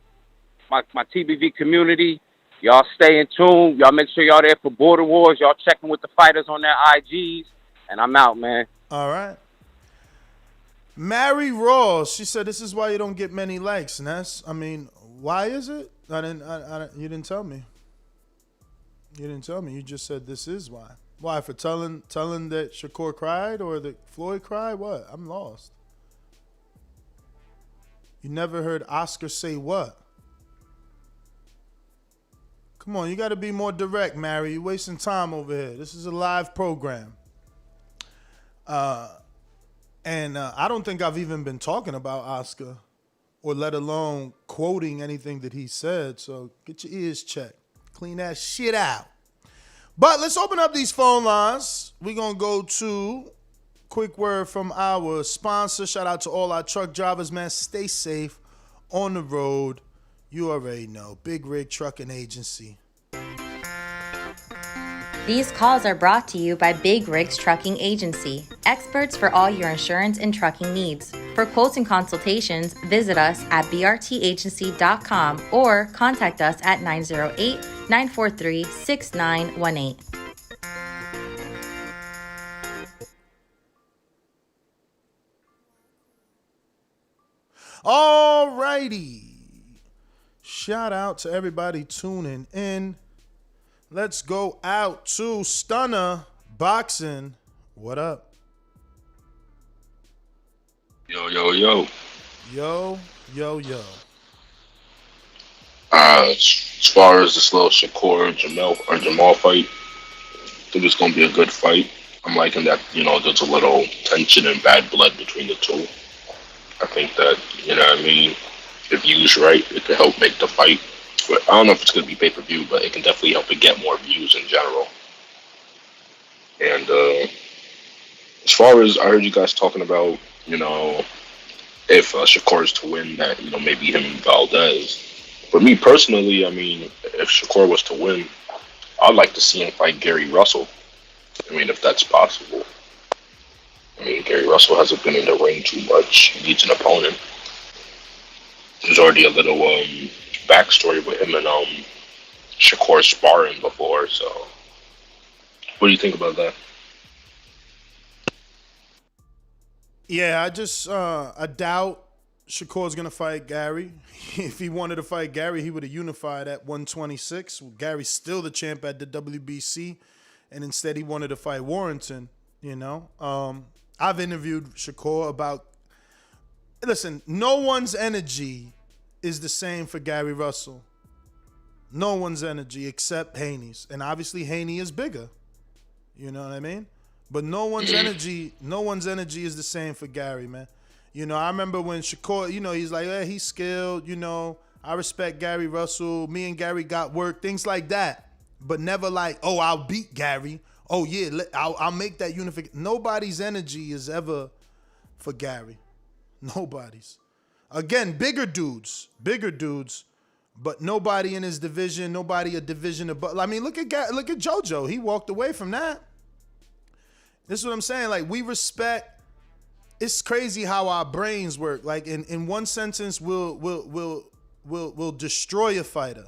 My TBV community, y'all stay in tune. Y'all make sure y'all there for Border Wars. Y'all checking with the fighters on their IGs. And I'm out, man. All right. Mary Ross, she said, this is why you don't get many likes, Ness. I mean, why is it? You didn't tell me. You didn't tell me. You just said this is why. Why, for telling that Shakur cried or that Floyd cried? What? I'm lost. You never heard Oscar say what? Come on, you got to be more direct, Mary. You're wasting time over here. This is a live program. And I don't think I've even been talking about Oscar, or let alone quoting anything that he said. So get your ears checked. Clean that shit out. But let's open up these phone lines. We're going to go to quick word from our sponsor. Shout out to all our truck drivers, man. Stay safe on the road. You already know. Big Rig Trucking Agency. These calls are brought to you by Big Rigs Trucking Agency, experts for all your insurance and trucking needs. For quotes and consultations, visit us at brtagency.com or contact us at 908-943-6918. All righty. Shout out to everybody tuning in. Let's go out to Stunner Boxing. What up? Yo, yo, yo. Yo, yo, yo. As far as this little Shakur Jamal fight, I think it's going to be a good fight. I'm liking that, there's a little tension and bad blood between the two. I think that, you know what I mean, if used right, it could help make the fight. But I don't know if it's going to be pay-per-view, but it can definitely help it get more views in general. And as far as I heard you guys talking about, you know, if Shakur is to win, that, you know, maybe him and Valdez. For me personally, I mean, if Shakur was to win, I'd like to see him fight Gary Russell. I mean, if that's possible. I mean, Gary Russell hasn't been in the ring too much. He needs an opponent. There's already a little backstory with him and Shakur sparring before, so what do you think about that? Yeah, I doubt Shakur's going to fight Gary. If he wanted to fight Gary, he would have unified at 126. Gary's still the champ at the WBC, and instead he wanted to fight Warrington, you know. I've interviewed Shakur about, listen, no one's energy is the same for Gary Russell. No one's energy except Haney's. And obviously Haney is bigger. You know what I mean? But no one's energy is the same for Gary, man. You know, I remember when Shakur, you know, he's like, hey, he's skilled, you know, I respect Gary Russell. Me and Gary got work, things like that. But never like, oh, I'll beat Gary. Oh, yeah, I'll make that unification. Nobody's energy is ever for Gary. Nobody's. Again, bigger dudes, but nobody in his division, nobody a division above. I mean, look at JoJo. He walked away from that. This is what I'm saying. Like, we respect. It's crazy how our brains work. Like, in one sentence, we'll destroy a fighter,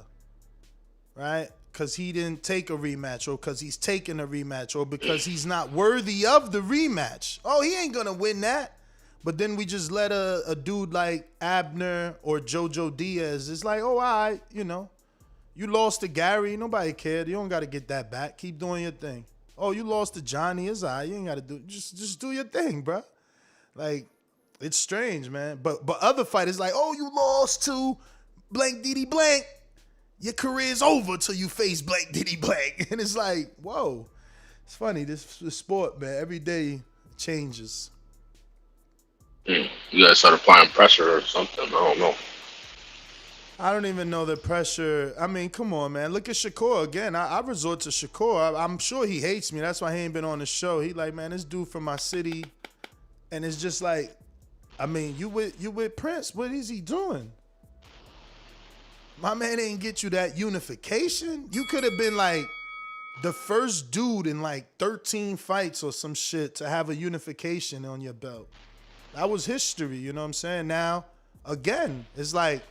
right? Because he didn't take a rematch, or because he's taking a rematch, or because he's not worthy of the rematch. Oh, he ain't gonna win that. But then we just let a dude like Abner or JoJo Diaz. It's like, oh, all right, you know, you lost to Gary. Nobody cared. You don't got to get that back. Keep doing your thing. Oh, you lost to Johnny. It's all right. You ain't got to do. Just do your thing, bro. Like, it's strange, man. But other fighters like, oh, you lost to blank Diddy blank. Your career's over till you face blank Diddy blank. And it's like, whoa. It's funny. This sport, man. Every day changes. You guys start applying pressure or something. I don't know. I don't even know the pressure. I mean, come on, man. Look at Shakur again. I resort to Shakur. I'm sure he hates me. That's why he ain't been on the show. He like, man, this dude from my city, and it's just like, I mean, you with Prince. What is he doing? My man ain't get you that unification. You could have been like the first dude in like 13 fights or some shit to have a unification on your belt. That was history, you know what I'm saying? Now, again, it's like,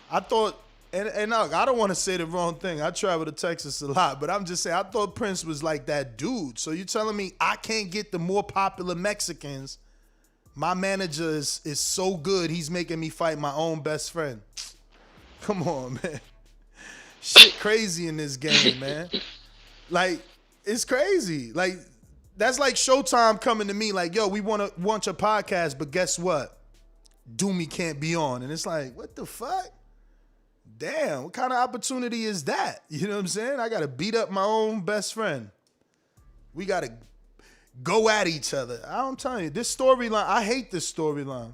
I thought, and look, I don't want to say the wrong thing. I travel to Texas a lot, but I'm just saying, I thought Prince was like that dude. So you telling me I can't get the more popular Mexicans? My manager is so good, he's making me fight my own best friend. Come on, man. Shit crazy in this game, man. Like, it's crazy. Like, that's like Showtime coming to me like, yo, we want your podcast, but guess what? Doomy can't be on. And it's like, what the fuck? Damn, what kind of opportunity is that? You know what I'm saying? I got to beat up my own best friend. We got to go at each other. I'm telling you, this storyline, I hate this storyline.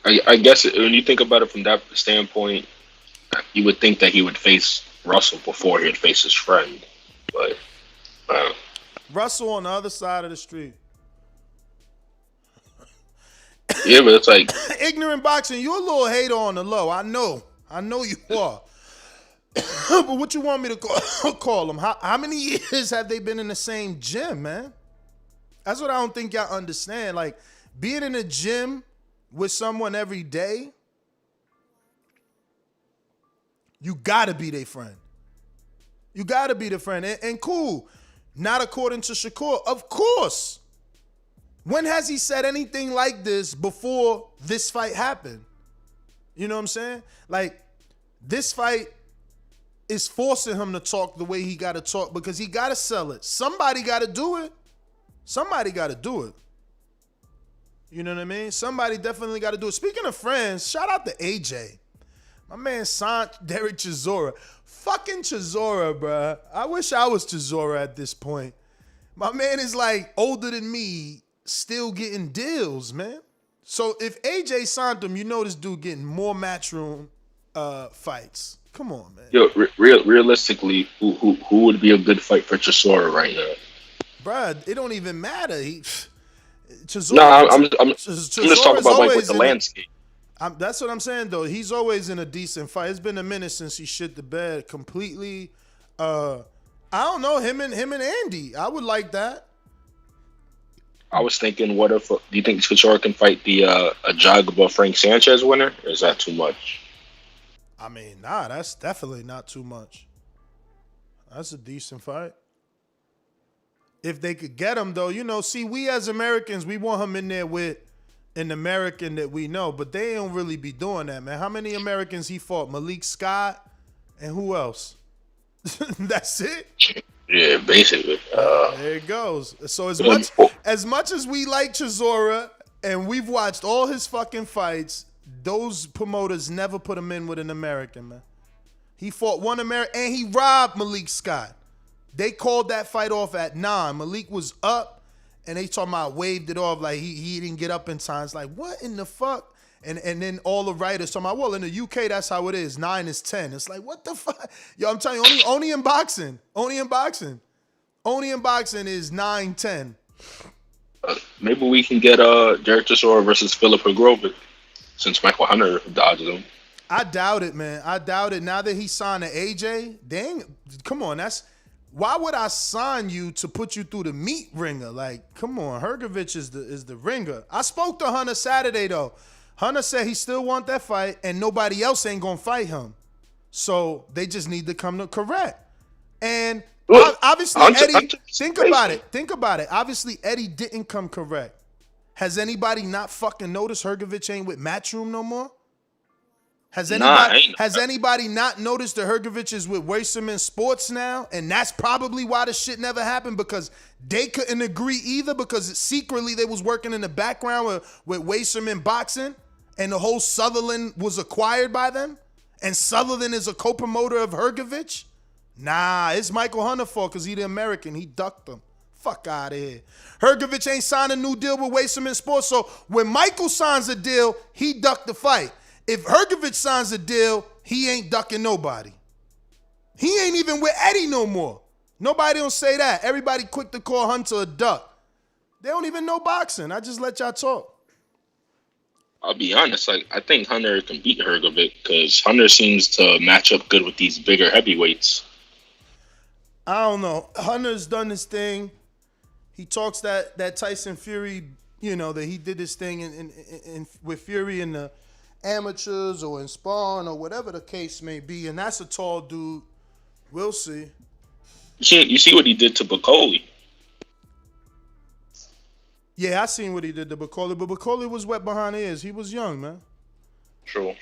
I guess when you think about it from that standpoint, you would think that he would face Russell before he'd face his friend. But Russell on the other side of the street. Yeah, but it's like ignorant boxing. You're a little hater on the low. I know you are. But what you want me to call them? How many years have they been in the same gym, man? That's what I don't think y'all understand. Like, being in a gym with someone every day, you gotta be their friend. You gotta be the friend. And cool. Not according to Shakur. Of course. When has he said anything like this before this fight happened? You know what I'm saying? Like, this fight is forcing him to talk the way he got to talk because he got to sell it. Somebody got to do it. Somebody got to do it. You know what I mean? Somebody definitely got to do it. Speaking of friends, shout out to AJ. My man signed Derek Chisora. Fucking Chisora, bruh. I wish I was Chisora at this point. My man is like older than me, still getting deals, man. So if AJ signed him, you know this dude getting more matchroom fights. Come on, man. Yo, realistically, who would be a good fight for Chisora right now? Bruh, it don't even matter. I'm just talking about like with the landscape. That's what I'm saying though. He's always in a decent fight. It's been a minute since he shit the bed completely. I don't know, him and Andy. I would like that. I was thinking, what if do you think Chisora can fight the Ajagba Frank Sanchez winner? Or is that too much? I mean, nah, that's definitely not too much. That's a decent fight. If they could get him, though, see, we as Americans, we want him in there with an American that we know, but they don't really be doing that, man. How many Americans he fought? Malik Scott and who else? That's it? Yeah, basically. There it goes. So as much as we like Chisora and we've watched all his fucking fights, those promoters never put him in with an American, man. He fought one American, and he robbed Malik Scott. They called that fight off at 9. Malik was up, and they talking about waved it off like he didn't get up in time. It's like, what in the fuck? And then all the writers talking about, well, in the UK, that's how it is. 9 is 10. It's like, what the fuck? Yo, I'm telling you, only in boxing. Only in boxing. Only in boxing is 9-10. Maybe we can get Derek Chisora versus Philip Grovic, since Michael Hunter dodged him. I doubt it, man. I doubt it. Now that he signed to AJ, dang, come on. Why would I sign you to put you through the meat ringer? Like, come on. Hrgovic is the ringer. I spoke to Hunter Saturday, though. Hunter said he still want that fight, and nobody else ain't going to fight him. So they just need to come to correct. And obviously, Eddie, think about it. Think about it. Obviously, Eddie didn't come correct. Has anybody not fucking noticed Hrgovic ain't with Matchroom no more? Has anybody not noticed that Hrgovic is with Wasserman Sports now? And that's probably why the shit never happened, because they couldn't agree either, because secretly they was working in the background with Wasserman Boxing, and the whole Sutherland was acquired by them, and Sutherland is a co-promoter of Hrgovic? Nah, it's Michael Hunter's fault because he the American. He ducked them. Fuck out of here. Hrgovic ain't signed a new deal with Wasserman Sports, so when Michael signs a deal, he ducked the fight. If Hrgovic signs a deal, he ain't ducking nobody. He ain't even with Eddie no more. Nobody don't say that. Everybody quick to call Hunter a duck. They don't even know boxing. I just let y'all talk. I'll be honest, I think Hunter can beat Hrgovic because Hunter seems to match up good with these bigger heavyweights. I don't know. Hunter's done this thing. He talks that Tyson Fury, that he did this thing in with Fury in the amateurs or in sparring or whatever the case may be, and that's a tall dude. We'll see. You see what he did to Bacoli. Yeah, I seen what he did to Bacoli, but Bacoli was wet behind the ears. He was young, man. True.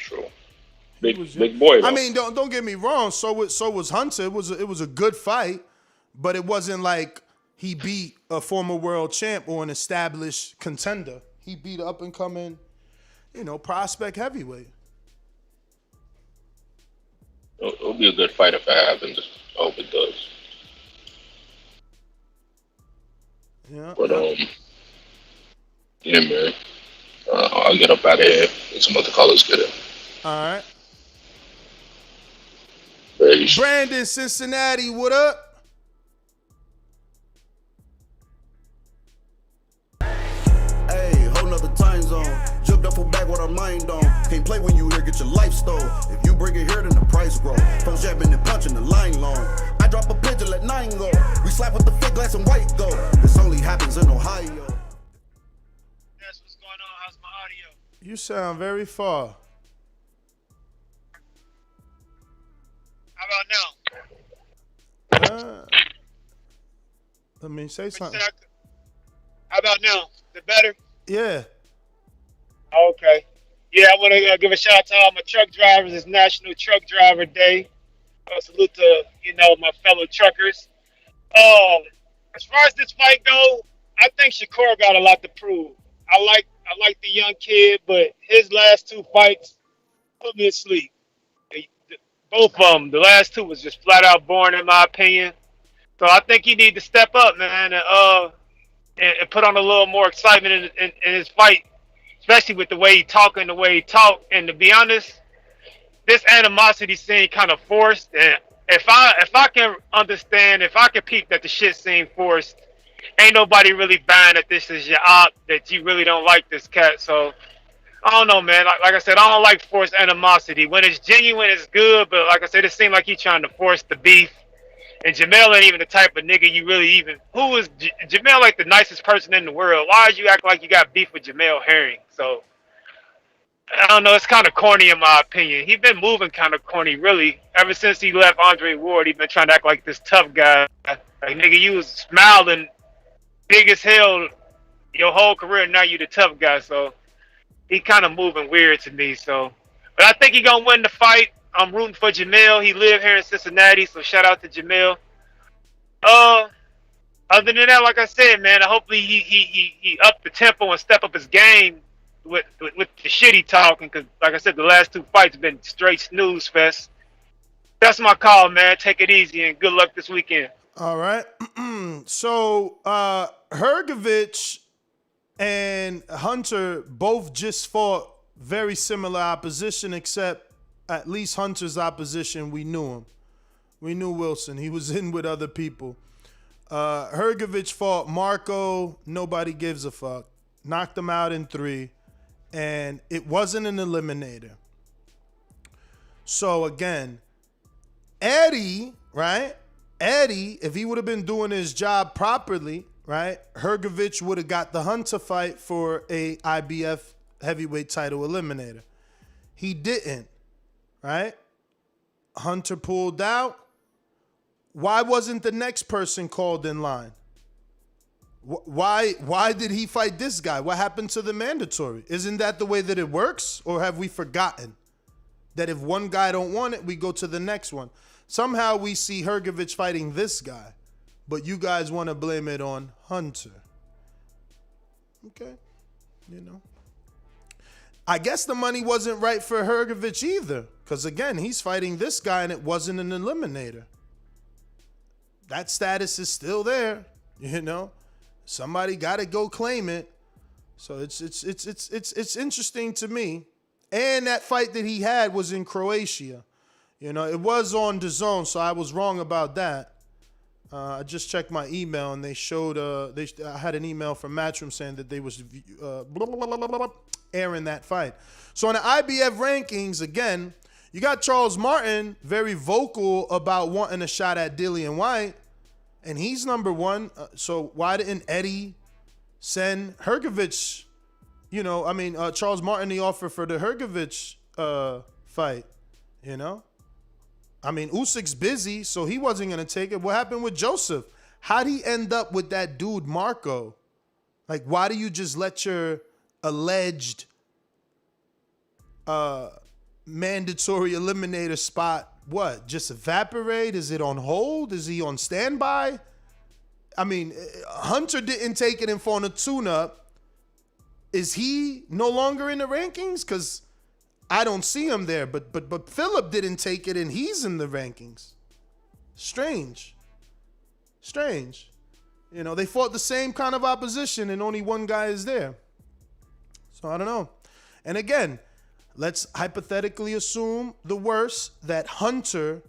Big boy, though. I mean, don't get me wrong. So was Hunter. It was a good fight, but it wasn't like he beat a former world champ or an established contender. He beat up and coming, prospect heavyweight. It'll be a good fight if it happens. I hope it does. Yeah. But yeah, man. I'll get up out of here and some other callers get in. All right. Peace. Brandon, Cincinnati, what up? Hey, whole nother time zone. Jumped up for back with our mind on. Can't play when you here, get your life stole. If you bring it here, then the price grow. Folks jabbing and punching the line long. I drop a pigeon, let 9 go. We slap with the fake glass and white go. This only happens in Ohio. That's what's going on. How's my audio? You sound very far. How about now? Let me say something. How about now? Is it better? Yeah. Okay. Yeah, I want to give a shout out to all my truck drivers. It's National Truck Driver Day. Salute to, my fellow truckers. As far as this fight go, I think Shakur got a lot to prove. I like the young kid, but his last 2 fights put me asleep. Both of them, the last 2 was just flat out boring in my opinion. So I think he need to step up, man, and put on a little more excitement in his fight especially with the way he talk and the way he talk. And to be honest, this animosity seemed kind of forced. And if I can understand, if I can peep that the shit seemed forced, ain't nobody really buying that this is your op, that you really don't like this cat. So I don't know, man. Like I said, I don't like forced animosity. When it's genuine, it's good. But like I said, it seemed like he trying to force the beef. And Jamel ain't even the type of nigga you really even. Who is Jamel? Like the nicest person in the world. Why did you act like you got beef with Jamel Herring? So I don't know. It's kind of corny in my opinion. He been moving kind of corny, really, ever since he left Andre Ward. He been trying to act like this tough guy. Like nigga, you was smiling, big as hell, your whole career. Now you the tough guy. So he kind of moving weird to me. So, but I think he gonna win the fight. I'm rooting for Jamel. He live here in Cincinnati, so shout out to Jamel. Other than that, like I said, man, hopefully he up the tempo and step up his game with the shit he talking. Cause like I said, the last 2 fights have been straight snooze fest. That's my call, man. Take it easy and good luck this weekend. All right. So Hrgovic and Hunter both just fought very similar opposition, except at least Hunter's opposition, we knew him. We knew Wilson. He was in with other people. Hrgovic fought Marco. Nobody gives a fuck. Knocked him out in 3. And it wasn't an eliminator. So, again, Eddie, right? Eddie, if he would have been doing his job properly, right? Hrgovic would have got the Hunter fight for a IBF heavyweight title eliminator. He didn't. Right? Hunter pulled out. Why wasn't the next person called in line? Why did he fight this guy? What happened to the mandatory? Isn't that the way that it works? Or have we forgotten that if one guy don't want it, we go to the next one? Somehow we see Hrgovic fighting this guy, but you guys want to blame it on Hunter. Okay. You know. I guess the money wasn't right for Hrgovic either. Because, again, he's fighting this guy and it wasn't an eliminator. That status is still there, you know. Somebody got to go claim it. So it's interesting to me. And that fight that he had was in Croatia. You know, it was on DAZN, so I was wrong about that. I just checked my email and they showed, I had an email from Matchroom saying that they was airing that fight. So in the IBF rankings, again, you got Charles Martin very vocal about wanting a shot at Dillian White, and he's number 1. So why didn't Eddie send Hrgovic? You know, I mean, Charles Martin, the offer for the Hrgovic fight, you know? I mean, Usyk's busy, so he wasn't going to take it. What happened with Joseph? How'd he end up with that dude, Marco? Like, why do you just let your alleged mandatory eliminator spot, what, just evaporate? Is it on hold? Is he on standby? I mean, Hunter didn't take it in for a tune-up. Is he no longer in the rankings? Because I don't see him there. But Phillip didn't take it and he's in the rankings. Strange. You know, they fought the same kind of opposition and only one guy is there. So I don't know. And again, let's hypothetically assume the worst, that Hunter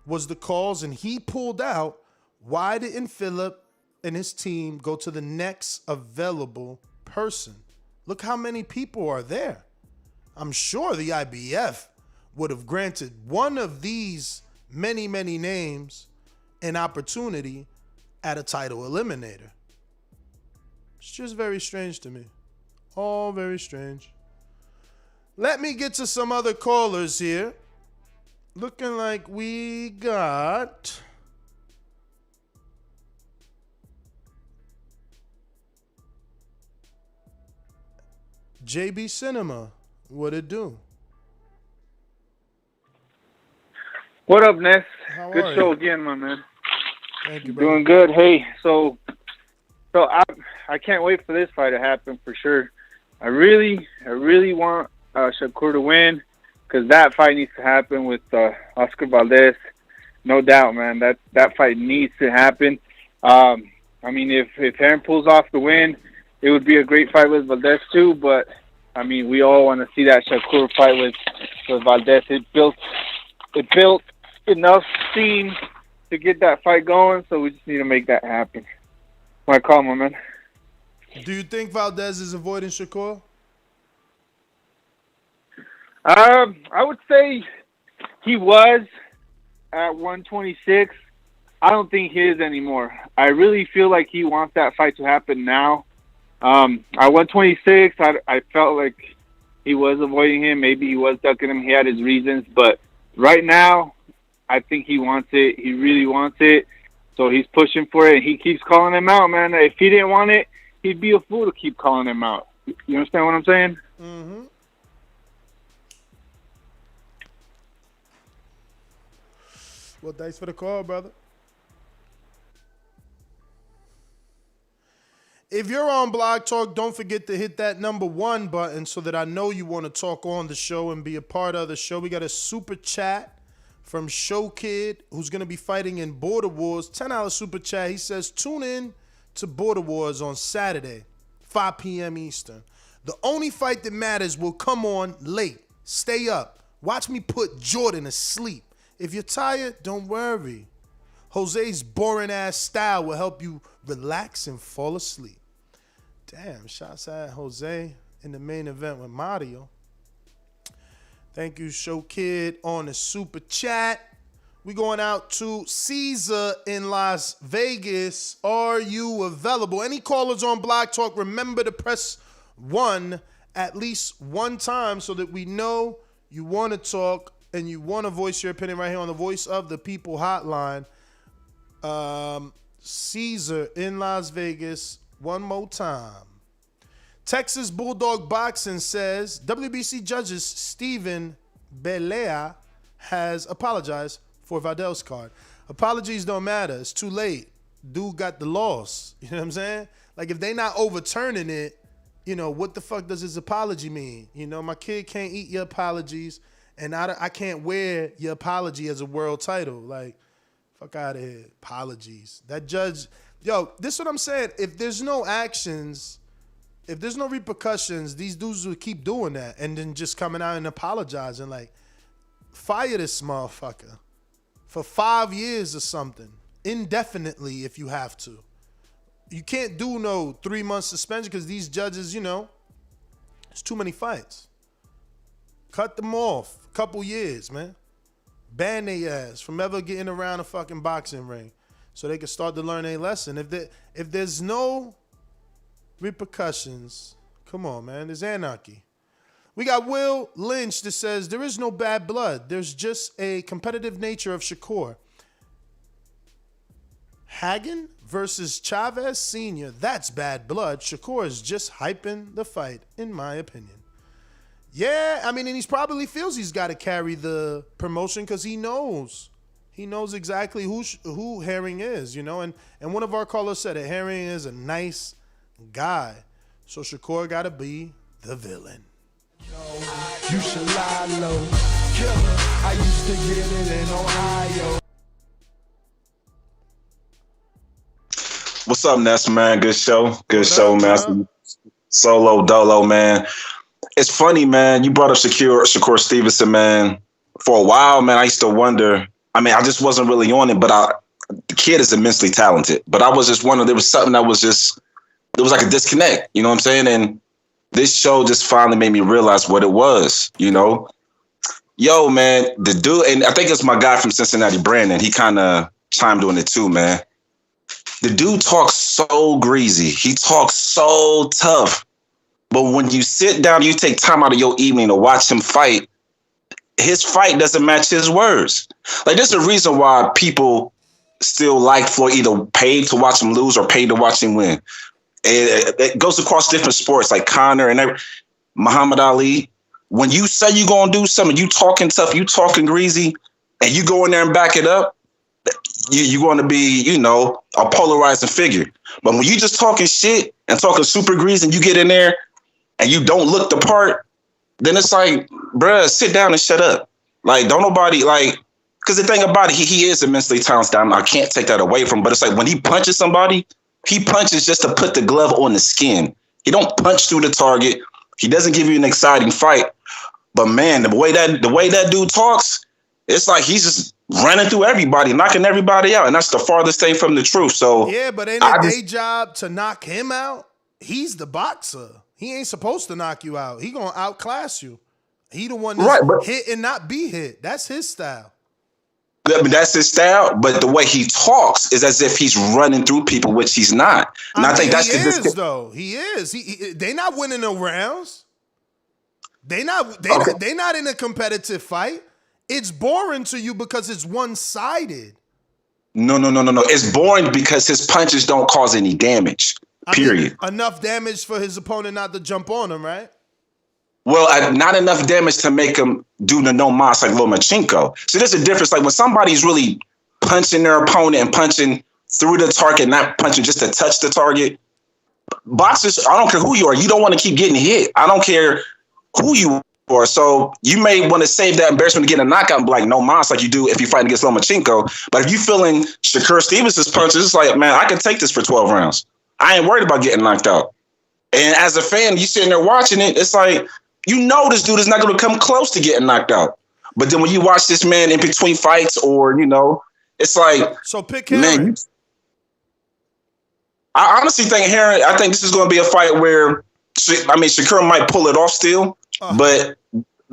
was the cause and he pulled out. Why didn't Phillip and his team go to the next available person? Look how many people are there. I'm sure the IBF would have granted one of these many, many names an opportunity at a title eliminator. It's just very strange to me. All very strange. Let me get to some other callers here. Looking like we got JB Cinema. What it do? What up, Ness? How Good are show you? again, my man. Thank you, brother. Doing good. Hey, so I can't wait for this fight to happen for sure. I really want Shakur to win, because that fight needs to happen with Oscar Valdez. No doubt, man. That fight needs to happen. I mean, if Aaron pulls off the win, it would be a great fight with Valdez too. But I mean, we all want to see that Shakur fight with Valdez. It built enough steam to get that fight going, so we just need to make that happen. My call, my man. Do you think Valdez is avoiding Shakur? I would say he was at 126. I don't think he is anymore. I really feel like he wants that fight to happen now. At 126, I felt like he was avoiding him. Maybe he was ducking him. He had his reasons. But right now, I think he wants it. He really wants it. So he's pushing for it. And he keeps calling him out, man. If he didn't want it, he'd be a fool to keep calling him out. You understand what I'm saying? Mm-hmm. Well, thanks for the call, brother. If you're on Blog Talk, don't forget to hit that #1 button so that I know you want to talk on the show and be a part of the show. We got a super chat from Show Kid, who's going to be fighting in Border Wars. $10 super chat. He says, tune in to Border Wars on Saturday, 5 p.m. Eastern. The only fight that matters will come on late. Stay up. Watch me put Jordan to sleep. If you're tired, don't worry. Jose's boring-ass style will help you relax and fall asleep. Damn, shots at Jose in the main event with Mario. Thank you, Show Kid, on the super chat. We going out to Caesar in Las Vegas. Are you available? Any callers on Blog Talk, remember to press 1 at least one time so that we know you want to talk and you want to voice your opinion right here on the Voice of the People hotline. Caesar in Las Vegas, one more time. Texas Bulldog Boxing says WBC judges Steven Belea has apologized for Valdez's card. Apologies don't matter. It's too late. Dude got the loss. You know what I'm saying? Like, if they not overturning it, you know, what the fuck does his apology mean? You know, my kid can't eat your apologies, and I can't wear your apology as a world title. Like, fuck out of here. Apologies. That judge, yo, this is what I'm saying. If there's no actions, if there's no repercussions, these dudes will keep doing that and then just coming out and apologizing. Like, fire this motherfucker for 5 years or something, indefinitely if you have to. You can't do no 3-month suspension because these judges, you know, it's too many fights. Cut them off. A couple years, man. Ban their ass from ever getting around a fucking boxing ring so they can start to learn a lesson. If there's no repercussions, come on, man. There's anarchy. We got Will Lynch that says, there is no bad blood. There's just a competitive nature of Shakur. Hagen versus Chavez Sr., that's bad blood. Shakur is just hyping the fight, in my opinion. Yeah, I mean, and he probably feels he's got to carry the promotion because he knows. He knows exactly who Herring is, you know. And one of our callers said it, Herring is a nice guy. So Shakur got to be the villain. You should lie low. Killer, I used to get it in Ohio. What's up, Ness, man? Good show. Good show, man. Solo Dolo, man. It's funny, man. You brought up Shakur Stevenson, man. For a while, man, I used to wonder. I mean, I just wasn't really on it, but the kid is immensely talented. But I was just wondering, there was something that was just, there was like a disconnect, you know what I'm saying? And this show just finally made me realize what it was, you know? Yo, man, the dude, and I think it's my guy from Cincinnati, Brandon. He kind of chimed on it too, man. The dude talks so greasy. He talks so tough. But when you sit down, you take time out of your evening to watch him fight, his fight doesn't match his words. Like, there's a reason why people still like Floyd, either paid to watch him lose or paid to watch him win. It goes across different sports, like Conor and Muhammad Ali. When you say you're going to do something, you talking tough, you talking greasy, and you go in there and back it up, you're going to be, you know, a polarizing figure. But when you just talking shit and talking super greasy and you get in there and you don't look the part, then it's like, bruh, sit down and shut up. Like, don't nobody, like, because the thing about it, he is immensely talented. I can't take that away from him. But it's like when he punches somebody, he punches just to put the glove on the skin. He don't punch through the target. He doesn't give you an exciting fight. But man, the way that dude talks, it's like he's just running through everybody, knocking everybody out, and that's the farthest thing from the truth. So yeah, but ain't it their job to knock him out? He's the boxer. He ain't supposed to knock you out. He gonna outclass you. He the one that's hit and not be hit. That's his style. I mean, that's his style, but the way he talks is as if he's running through people, which he's not. And I think that's he is, though. He is. They not winning no rounds. They not in a competitive fight. It's boring to you because it's one-sided. No. It's boring because his punches don't cause any damage. Period. I mean, enough damage for his opponent not to jump on him, right? Well, not enough damage to make him do the no mas like Lomachenko. So there's a difference. Like when somebody's really punching their opponent and punching through the target, not punching just to touch the target. Boxers, I don't care who you are. You don't want to keep getting hit. I don't care who you are. So you may want to save that embarrassment to get a knockout and be like no mas like you do if you're fighting against Lomachenko. But if you're feeling Shakur Stevenson's punches, it's like, man, I can take this for 12 rounds. I ain't worried about getting knocked out. And as a fan, you sitting there watching it, it's like, you know this dude is not going to come close to getting knocked out. But then when you watch this man in between fights or, it's like... So pick Herring. Man, I honestly think I think this is going to be a fight where, Shakur might pull it off still. But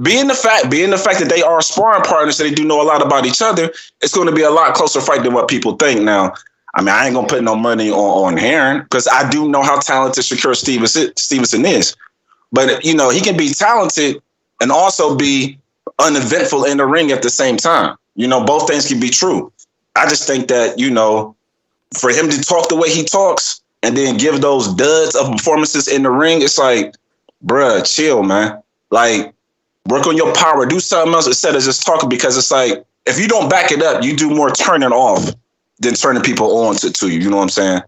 being the fact that they are sparring partners, that they do know a lot about each other, it's going to be a lot closer fight than what people think now. I mean, I ain't going to put no money on Herring because I do know how talented Shakur Stevenson is. But, he can be talented and also be uneventful in the ring at the same time. Both things can be true. I just think that, for him to talk the way he talks and then give those duds of performances in the ring, it's like, bruh, chill, man. Like, work on your power. Do something else instead of just talking, because it's like, if you don't back it up, you do more turning off than turning people on to you. You know what I'm saying?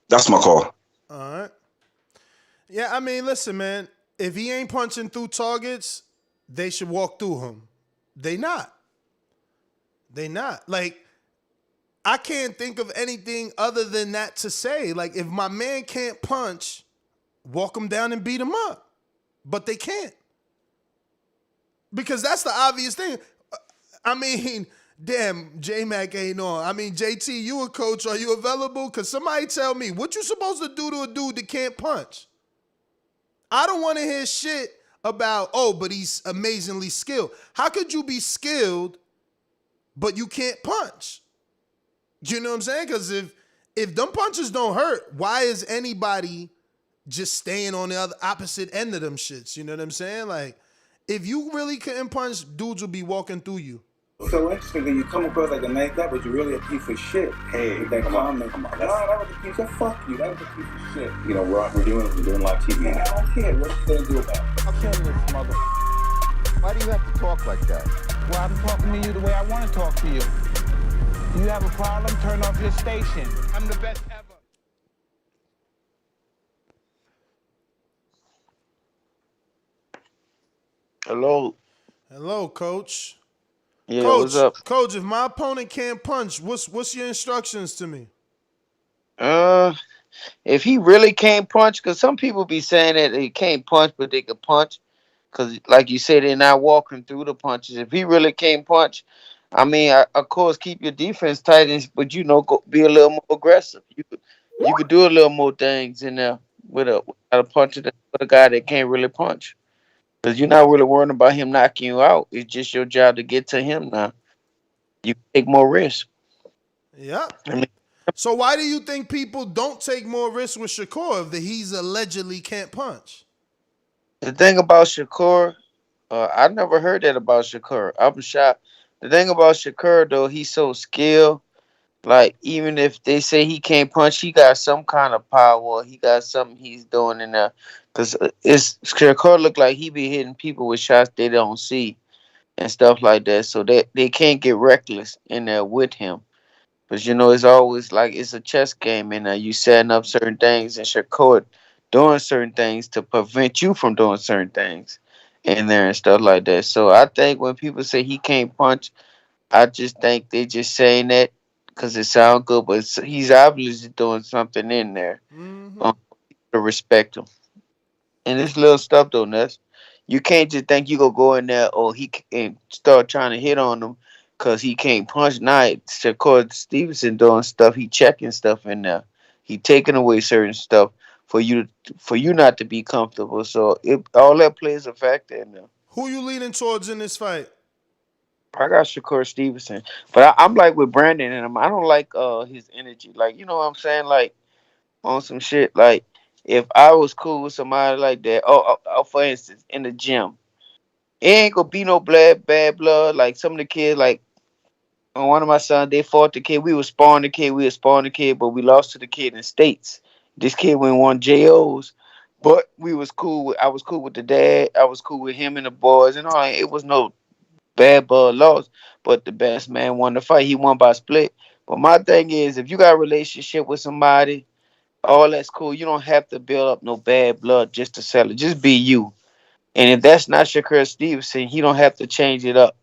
That's my call. All right. Yeah, I mean, listen, man. If he ain't punching through targets, they should walk through him. They not. Like, I can't think of anything other than that to say. Like, if my man can't punch, walk him down and beat him up. But they can't. Because that's the obvious thing. I mean, damn, J-Mac ain't on. I mean, JT, you a coach. Are you available? Because somebody tell me, what you supposed to do to a dude that can't punch? I don't want to hear shit about, but he's amazingly skilled. How could you be skilled, but you can't punch? You know what I'm saying? Because if them punches don't hurt, why is anybody just staying on the opposite end of them shits? You know what I'm saying? Like, if you really couldn't punch, dudes will be walking through you. So interesting that you come across like a nice guy, but you're really a piece of shit. Hey, with that comment. Come on. No, that was a piece of fuck you. That was a piece of shit. We're doing live TV. Man, I don't care. What you gonna do about it? I'll kill this mother. Why do you have to talk like that? Well, I'm talking to you the way I want to talk to you. You have a problem? Turn off your station. I'm the best ever. Hello, Coach. Yeah, Coach, what's up? Coach, if my opponent can't punch, what's your instructions to me? If he really can't punch, because some people be saying that he can't punch, but they can punch, because like you said, they're not walking through the punches. If he really can't punch, I mean, of course, keep your defense tight, but go be a little more aggressive. You could do a little more things in there with a puncher with a guy that can't really punch. Because you're not really worrying about him knocking you out. It's just your job to get to him now. You take more risk. Yeah. So why do you think people don't take more risks with Shakur if he's allegedly can't punch? The thing about Shakur, I never heard that about Shakur. I'm shocked. The thing about Shakur, though, he's so skilled. Like, even if they say he can't punch, he got some kind of power. He got something he's doing in there. Because Shakur look like he be hitting people with shots they don't see and stuff like that. So they can't get reckless in there with him. But, it's always like it's a chess game in there. You setting up certain things and Shakur doing certain things to prevent you from doing certain things in there and stuff like that. So I think when people say he can't punch, I just think they just saying that because it sounds good, but he's obviously doing something in there to respect him. And this little stuff though, Ness. You can't just think you gonna go in there or and start trying to hit on him because he can't punch. Now, Shakur Stevenson doing stuff. He checking stuff in there. He taking away certain stuff for you not to be comfortable. So all that plays a factor in there. Who you leaning towards in this fight? I got Shakur Stevenson, but I'm like with Brandon and him. I don't like his energy. Like you know what I'm saying? Like on some shit. Like if I was cool with somebody like that, for instance, in the gym, it ain't gonna be no bad blood. Like some of the kids, like on one of my sons, they fought the kid. We was sparring the kid, but we lost to the kid in states. This kid won JOs, but we was cool. I was cool with the dad. I was cool with him and the boys and all. It was no bad blood loss, but the best man won the fight. He won by split. But my thing is, if you got a relationship with somebody, all that's cool. You don't have to build up no bad blood just to sell it. Just be you. And if that's not Shakur Stevenson, he don't have to change it up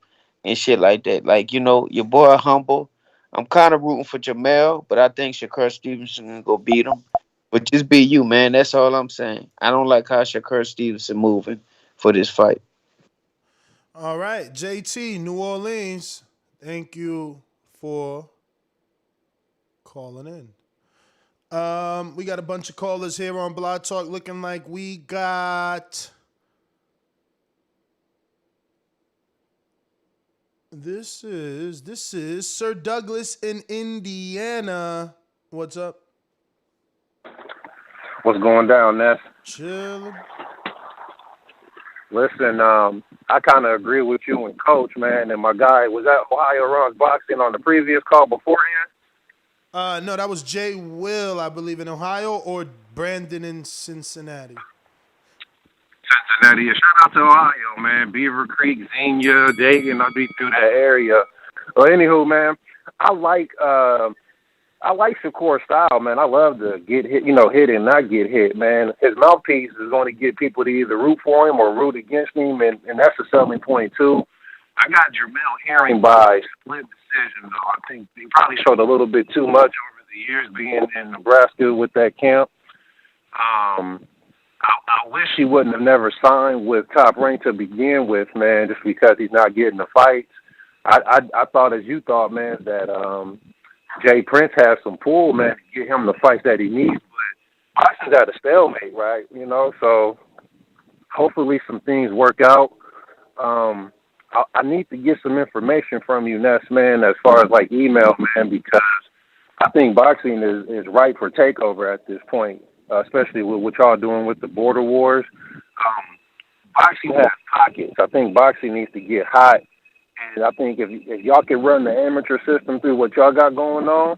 and shit like that. Like, you know, your boy humble. I'm kind of rooting for Jamel, but I think Shakur Stevenson gonna go beat him. But just be you, man. That's all I'm saying. I don't like how Shakur Stevenson moving for this fight. All right, JT, New Orleans. Thank you for calling in. We got a bunch of callers here on Blog Talk. Looking like we got this is Sir Douglas in Indiana. What's up? What's going down, Ness? Chilling. Listen, I kind of agree with you and Coach, man. And my guy was at Ohio Runs Boxing on the previous call beforehand. No, that was Jay Will, I believe, in Ohio, or Brandon in Cincinnati. Cincinnati. Shout out to Ohio, man. Beaver Creek, Xenia, Dayton. I'll be through that area. Well, anywho, man, I like Shakur's style, man. I love to get hit, hit and not get hit, man. His mouthpiece is going to get people to either root for him or root against him, and that's a selling point, too. I got Jamel Herring by split decision, though. I think he probably showed a little bit too much over the years being in Nebraska with that camp. I wish he wouldn't have never signed with Top Rank to begin with, man, just because he's not getting the fights. I thought, as you thought, man, that Jay Prince has some pull, man, to get him the fights that he needs. But boxing's at a stalemate, right? So hopefully some things work out. I need to get some information from you, Ness, man, as far as like email, man, because I think boxing is ripe for takeover at this point, especially with what y'all doing with the border wars. Boxing has pockets. I think boxing needs to get hot. And I think if y'all can run the amateur system through what y'all got going on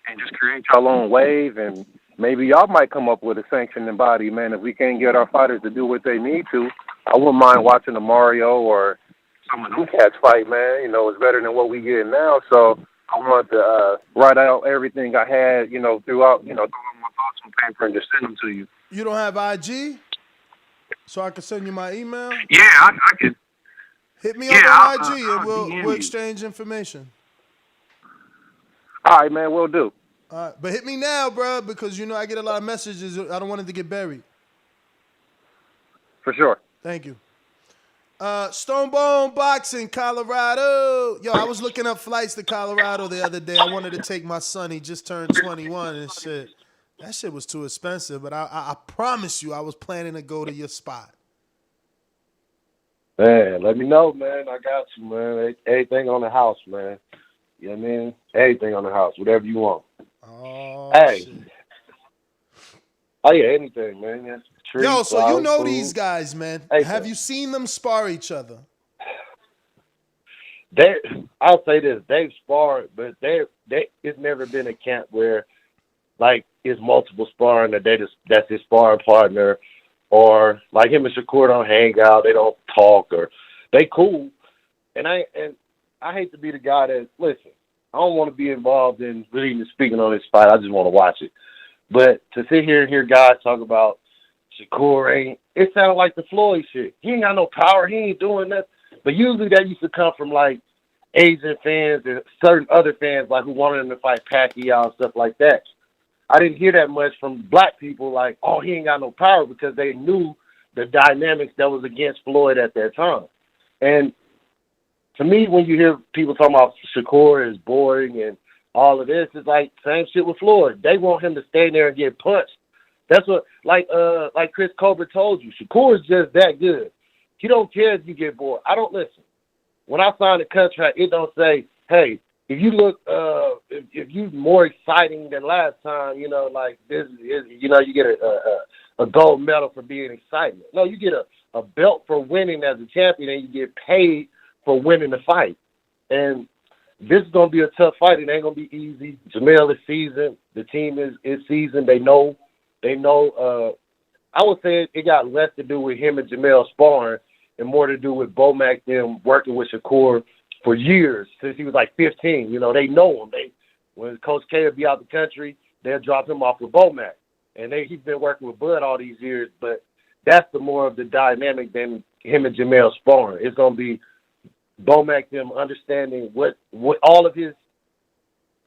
and just create y'all own wave, and maybe y'all might come up with a sanctioning body, man. If we can't get our fighters to do what they need to, I wouldn't mind watching a Mario or some of them cats fight, man. It's better than what we get now. So I want to write out everything I had, throughout, throw my thoughts on paper and just send them to you. You don't have IG? So I can send you my email? Yeah, I could. Hit me up on IG and we'll exchange information. All right, man, we'll do. All right, but hit me now, bro, because I get a lot of messages. I don't want it to get buried. For sure. Thank you. Stonebone Boxing, Colorado. Yo, I was looking up flights to Colorado the other day. I wanted to take my son. He just turned 21 and shit. That shit was too expensive, but I promise you I was planning to go to your spot. Man, let me know, man. I got you, man. Everything on the house, man. You know what I mean? Everything on the house, whatever you want. Oh, hey. shit. Oh, yeah, anything, man. Yeah. Trees, Yo, so flowers, you know food. these guys, man. Anything. Have you seen them spar each other? I'll say this. They've sparred, but it's never been a camp where, like, it's multiple sparring that's his sparring partner. Or like him and Shakur don't hang out, they don't talk, or they cool. And I hate to be the guy that listen. I don't want to be involved in really even speaking on this fight. I just want to watch it. But to sit here and hear guys talk about Shakur it sounded like the Floyd shit. He ain't got no power. He ain't doing nothing. But usually that used to come from like Asian fans and certain other fans like who wanted him to fight Pacquiao and stuff like that. I didn't hear that much from black people like, oh, he ain't got no power because they knew the dynamics that was against Floyd at that time. And to me, when you hear people talking about Shakur is boring and all of this, it's like same shit with Floyd. They want him to stay there and get punched. That's what, like Chris Colbert told you, Shakur is just that good. He don't care if you get bored. I don't listen. When I sign a contract, it don't say, hey, if you look, if you more exciting than last time, you know, like this is, you know, you get a gold medal for being exciting. No, you get a belt for winning as a champion, and you get paid for winning the fight. And this is gonna be a tough fight. It ain't gonna be easy. Jamel is seasoned. The team is seasoned. They know. I would say it got less to do with him and Jamel sparring and more to do with Bomac them working with Shakur for years, since he was like 15. You know, they know him. When Coach K would be out the country, they'll drop him off with Bomac. And he's been working with Bud all these years, but that's the more of the dynamic than him and Jamel sparring. It's going to be Bomac them understanding what all of his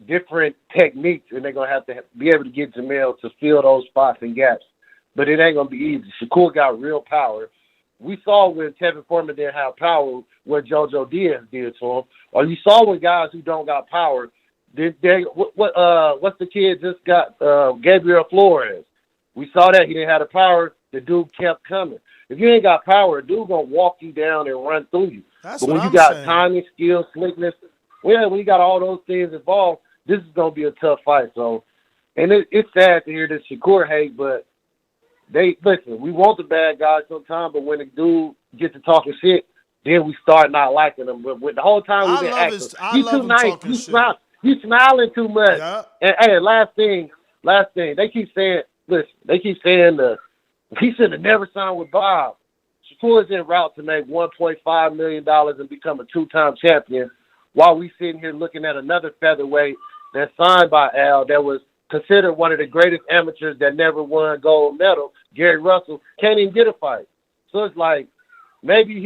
different techniques, and they're going to have to be able to get Jamel to fill those spots and gaps. But it ain't going to be easy. Shakur got real power. We saw when Tevin Foreman didn't have power what JoJo Diaz did to him. Or you saw when guys who don't got power, what's the kid just got, Gabriel Flores. We saw that. He didn't have the power. The dude kept coming. If you ain't got power, a dude going to walk you down and run through you. That's but when what you I'm got saying. timing, skill, slickness, when you got all those things involved, this is going to be a tough fight. So, and it's sad to hear this Shakur hate, but listen, we want the bad guys sometimes, but when the dude gets to talking shit, then we start not liking him. But the whole time we've been acting, you too nice, you smiling too much. Yeah. And hey, last thing, they keep saying, he should have never signed with Bob. Shakur is en route to make $1.5 million and become a two-time champion, while we sitting here looking at another featherweight that's signed by Al that was considered one of the greatest amateurs that never won gold medal, Gary Russell, can't even get a fight. So it's like, maybe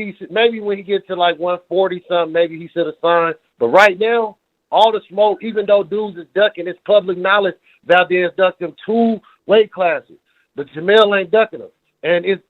when he gets to like 140 something, maybe he should have signed. But right now, all the smoke, even though dudes is ducking, it's public knowledge Valdez ducked him 2 weight classes. But Jamel ain't ducking him. And it's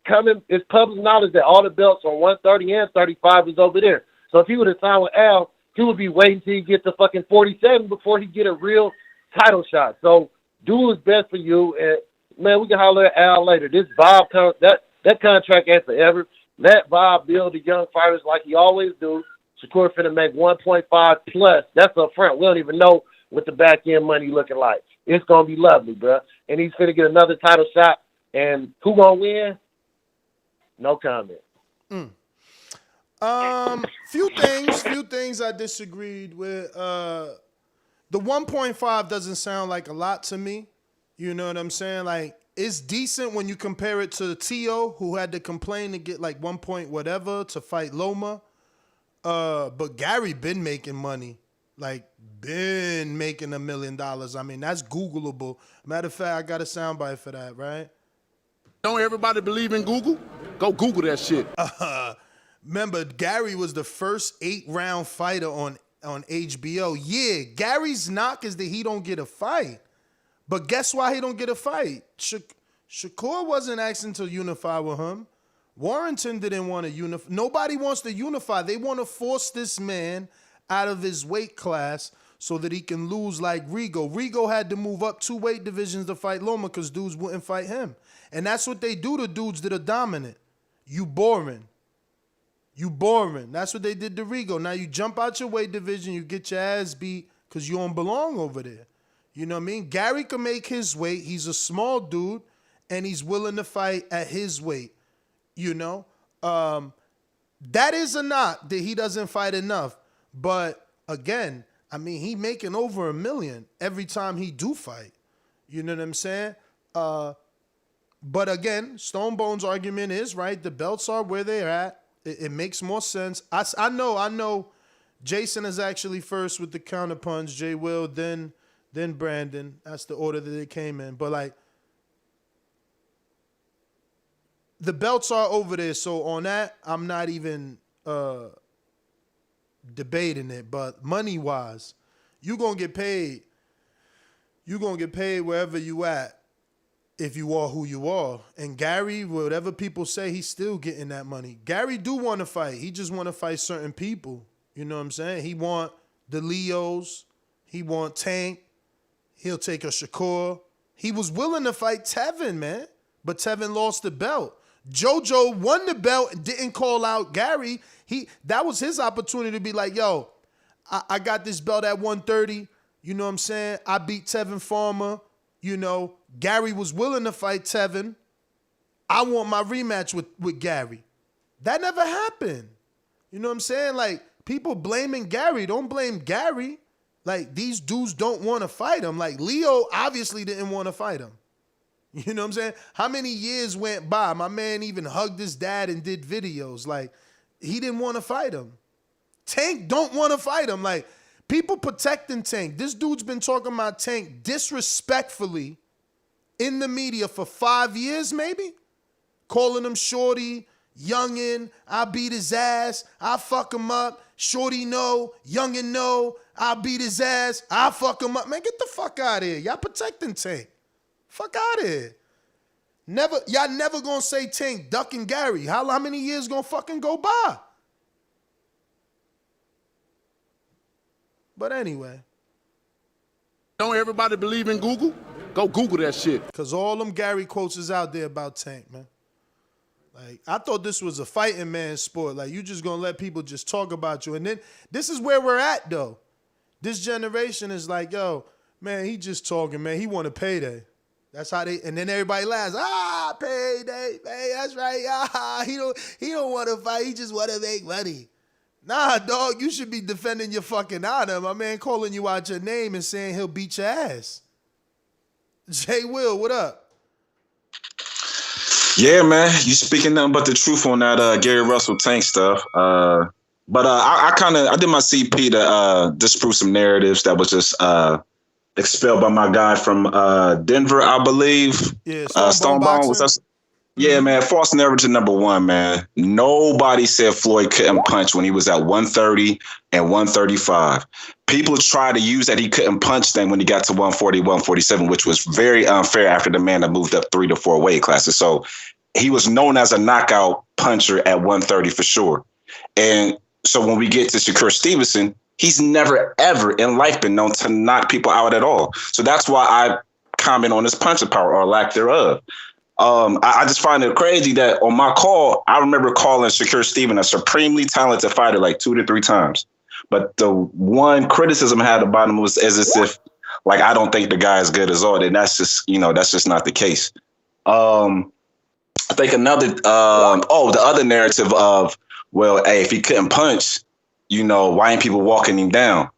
public knowledge that all the belts on 130 and 35 is over there. So if he would have signed with Al, he would be waiting till he get to fucking 47 before he get a real title shot. So do what's best for you. And man, we can holler at Al later. This Bob, that contract ain't forever. Let Bob build the young fighters like he always do. Shakur finna make 1.5 plus. That's up front. We don't even know what the back end money looking like. It's gonna be lovely, bro. And he's finna get another title shot. And who gonna win? No comment. Few things I disagreed with. The 1.5 doesn't sound like a lot to me. You know what I'm saying? Like, it's decent when you compare it to Tio, who had to complain to get like 1 point whatever to fight Loma. But Gary been making money. Like, been making $1 million. I mean, that's Googleable. Matter of fact, I got a soundbite for that, right? Don't everybody believe in Google? Go Google that shit. Remember, Gary was the first 8-round fighter on HBO. Yeah, Gary's knock is that he don't get a fight. But guess why he don't get a fight? Shakur wasn't asking to unify with him. Warrington didn't want to unify. Nobody wants to unify. They want to force this man out of his weight class so that he can lose like Rigo. Rigo had to move up 2 weight divisions to fight Loma because dudes wouldn't fight him. And that's what they do to dudes that are dominant. You boring. That's what they did to Rigo. Now you jump out your weight division, you get your ass beat because you don't belong over there. You know what I mean? Gary can make his weight. He's a small dude, and he's willing to fight at his weight. You know? That is a knock that he doesn't fight enough. But again, I mean, he making over $1 million every time he do fight. You know what I'm saying? But again, Stone Bone's argument is, right, the belts are where they're at. It makes more sense. I know Jason is actually first with the counterpunch, Jay Will, then Brandon. That's the order that they came in. But, like, the belts are over there. So on that, I'm not even debating it. But money-wise, you're going to get paid. You're going to get paid wherever you at. if you are who you are. And Gary, whatever people say, he's still getting that money. Gary do want to fight. He just want to fight certain people. You know what I'm saying? He want the Leos. He want Tank. He'll take a Shakur. He was willing to fight Tevin, man. But Tevin lost the belt. JoJo won the belt and didn't call out Gary. That was his opportunity to be like, yo, I got this belt at 130. You know what I'm saying? I beat Tevin Farmer. You know, Gary was willing to fight Tevin. I want my rematch with Gary. That never happened. You know what I'm saying? Like, people blaming Gary. Don't blame Gary. Like, these dudes don't want to fight him. Like, Leo obviously didn't want to fight him. You know what I'm saying? How many years went by? My man even hugged his dad and did videos. Like, he didn't want to fight him. Tank don't want to fight him. Like, people protecting Tank. This dude's been talking about Tank disrespectfully in the media for 5 years, maybe? Calling him shorty, youngin', I beat his ass, I fuck him up, shorty no, youngin' no, I beat his ass, I fuck him up. Man, get the fuck out of here. Y'all protecting Tank. Fuck out of here. Y'all never gonna say Tank ducking Gary. How many years gonna fucking go by? But anyway. Don't everybody believe in Google? Go Google that shit. Because all them Gary quotes is out there about Tank, man. Like, I thought this was a fighting man's sport. Like, you just gonna let people just talk about you. And then, this is where we're at, though. This generation is like, yo, man, he just talking, man. He want a payday. That's how they, and then everybody laughs. Payday, hey, that's right. He don't want to fight. He just want to make money. Nah, dog, you should be defending your fucking honor. My man calling you out your name and saying he'll beat your ass. Jay Will, what up? Yeah, man, you speaking nothing but the truth on that Gary Russell Tank stuff. But I did my CP to disprove some narratives that was just expelled by my guy from Denver, I believe. Yeah, Stonebone. Was that? Yeah, man. False narrative number one, man. Nobody said Floyd couldn't punch when he was at 130 and 135. People tried to use that he couldn't punch then when he got to 140, 147, which was very unfair after the man that moved up 3 to 4 weight classes. So he was known as a knockout puncher at 130 for sure. And so when we get to Shakur Stevenson, he's never, ever in life been known to knock people out at all. So that's why I comment on his punching power or lack thereof. I just find it crazy that on my call, I remember calling Shakur Stevenson a supremely talented fighter like 2 to 3 times. But the one criticism I had about him was as if, like, I don't think the guy is good as all. And that's just, that's just not the case. I think the other narrative of, well, hey, if he couldn't punch, why ain't people walking him down?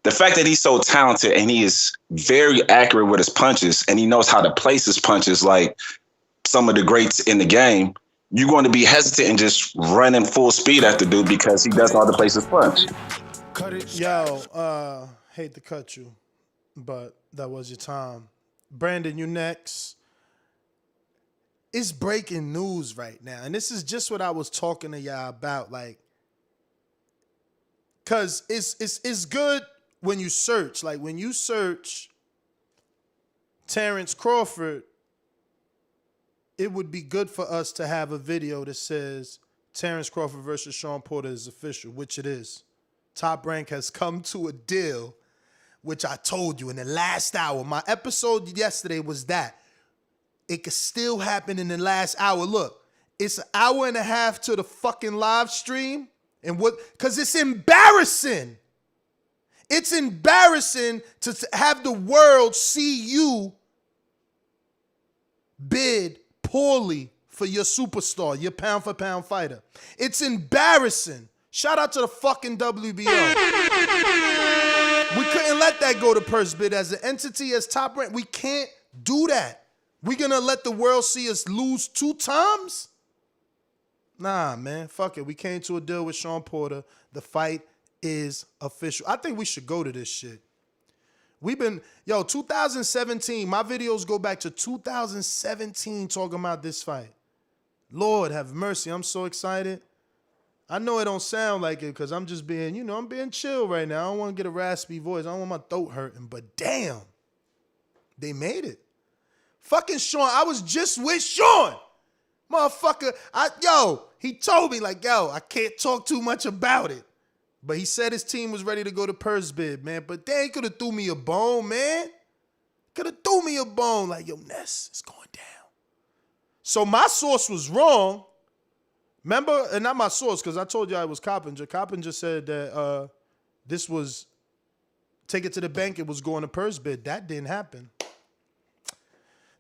The fact that he's so talented and he is very accurate with his punches and he knows how to place his punches like some of the greats in the game, you're going to be hesitant and just running full speed at the dude because he doesn't know how to place his punch. Yo, hate to cut you, but that was your time. Brandon, you next. It's breaking news right now, and this is just what I was talking to y'all about, like, because it's good when you search. Like, when you search Terrence Crawford, it would be good for us to have a video that says Terrence Crawford versus Sean Porter is official, which it is. Top Rank has come to a deal, which I told you in the last hour. My episode yesterday was that. It could still happen in the last hour. Look, it's an hour and a half to the fucking live stream. And because it's embarrassing. It's embarrassing to have the world see you bid poorly for your superstar, your pound-for-pound fighter. It's embarrassing. Shout out to the fucking WBO. We couldn't let that go to purse bid as an entity, as Top Rank. We can't do that. We gonna let the world see us lose 2 times? Nah, man, fuck it. We came to a deal with Sean Porter. The fight is official. I think we should go to this shit. 2017, my videos go back to 2017 talking about this fight. Lord have mercy, I'm so excited. I know it don't sound like it because I'm just being, I'm being chill right now. I don't want to get a raspy voice. I don't want my throat hurting, but damn, they made it. Fucking Sean. I was just with Sean. Motherfucker. He told me, like, I can't talk too much about it. But he said his team was ready to go to purse bid, man. But they ain't could have threw me a bone, man. Could have threw me a bone. Like, yo, Ness, it's going down. So my source was wrong. Remember? And not my source, because I told you I was Coppinger. Coppinger said that this was take it to the bank. It was going to purse bid. That didn't happen.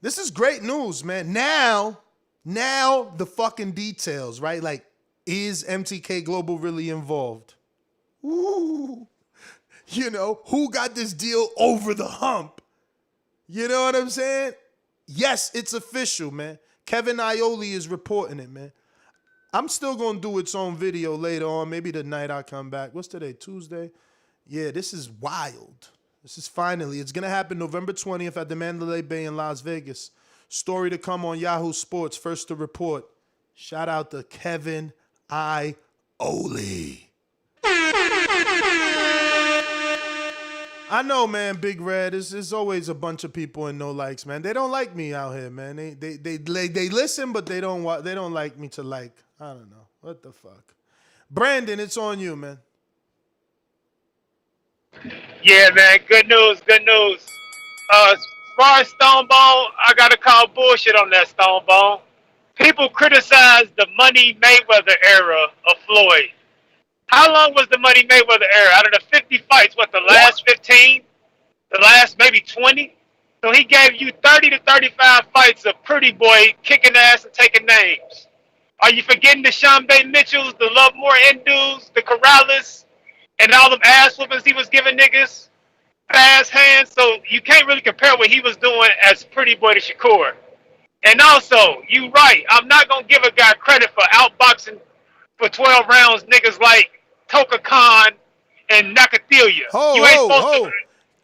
This is great news, man. Now the fucking details, right? Like, is MTK Global really involved? Ooh. You know, who got this deal over the hump? You know what I'm saying? Yes, it's official, man. Kevin Iole is reporting it, man. I'm still going to do its own video later on. Maybe tonight I'll come back. What's today? Tuesday? Yeah, this is wild. This is finally. It's going to happen November 20th at the Mandalay Bay in Las Vegas. Story to come on Yahoo Sports. First to report. Shout out to Kevin Iole. I know, man, Big Red. There's always a bunch of people in no likes, man. They don't like me out here, man. They listen, but they don't like me to like. I don't know. What the fuck? Brandon, it's on you, man. Yeah, man. Good news. As far as Stonebone, I gotta call bullshit on that Stonebone. People criticize the Money Mayweather era of Floyd. How long was the Money Mayweather era? Out of the 50 fights, the last 15? The last maybe 20? So he gave you 30 to 35 fights of pretty boy kicking ass and taking names. Are you forgetting the Shambe Mitchells, the Lovemore Indus, the Corrales, and all them ass whoopings he was giving niggas? Fast hands. So you can't really compare what he was doing as pretty boy to Shakur. And also, you right, I'm not going to give a guy credit for outboxing for 12 rounds niggas like Toka Khan and Nakathila.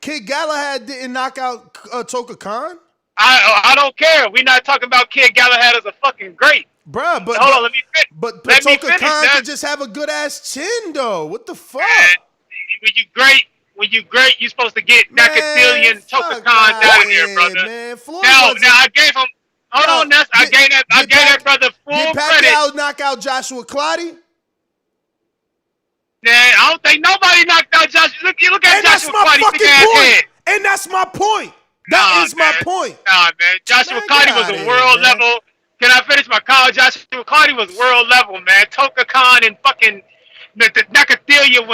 Kid Galahad didn't knock out Toka Khan? I don't care. We're not talking about Kid Galahad as a fucking great. Bruh, but hold on, let me finish. But Toka Khan could just have a good ass chin though. What the fuck? When you great, you're supposed to get Nakathila and Toka Khan out of there, brother. Man, now I gave him. Hold on, Ness. I gave that brother full credit. Did Pacquiao knock out Joshua Clottey? Nah, I don't think nobody knocked out Joshua. Look at Joshua Clottey's big ass head. And that's my point. That is my point. Nah, man. Joshua Clottey was a world level. Can I finish my call? Joshua Clottey was world level, man. Toka Khan and fucking Nakathila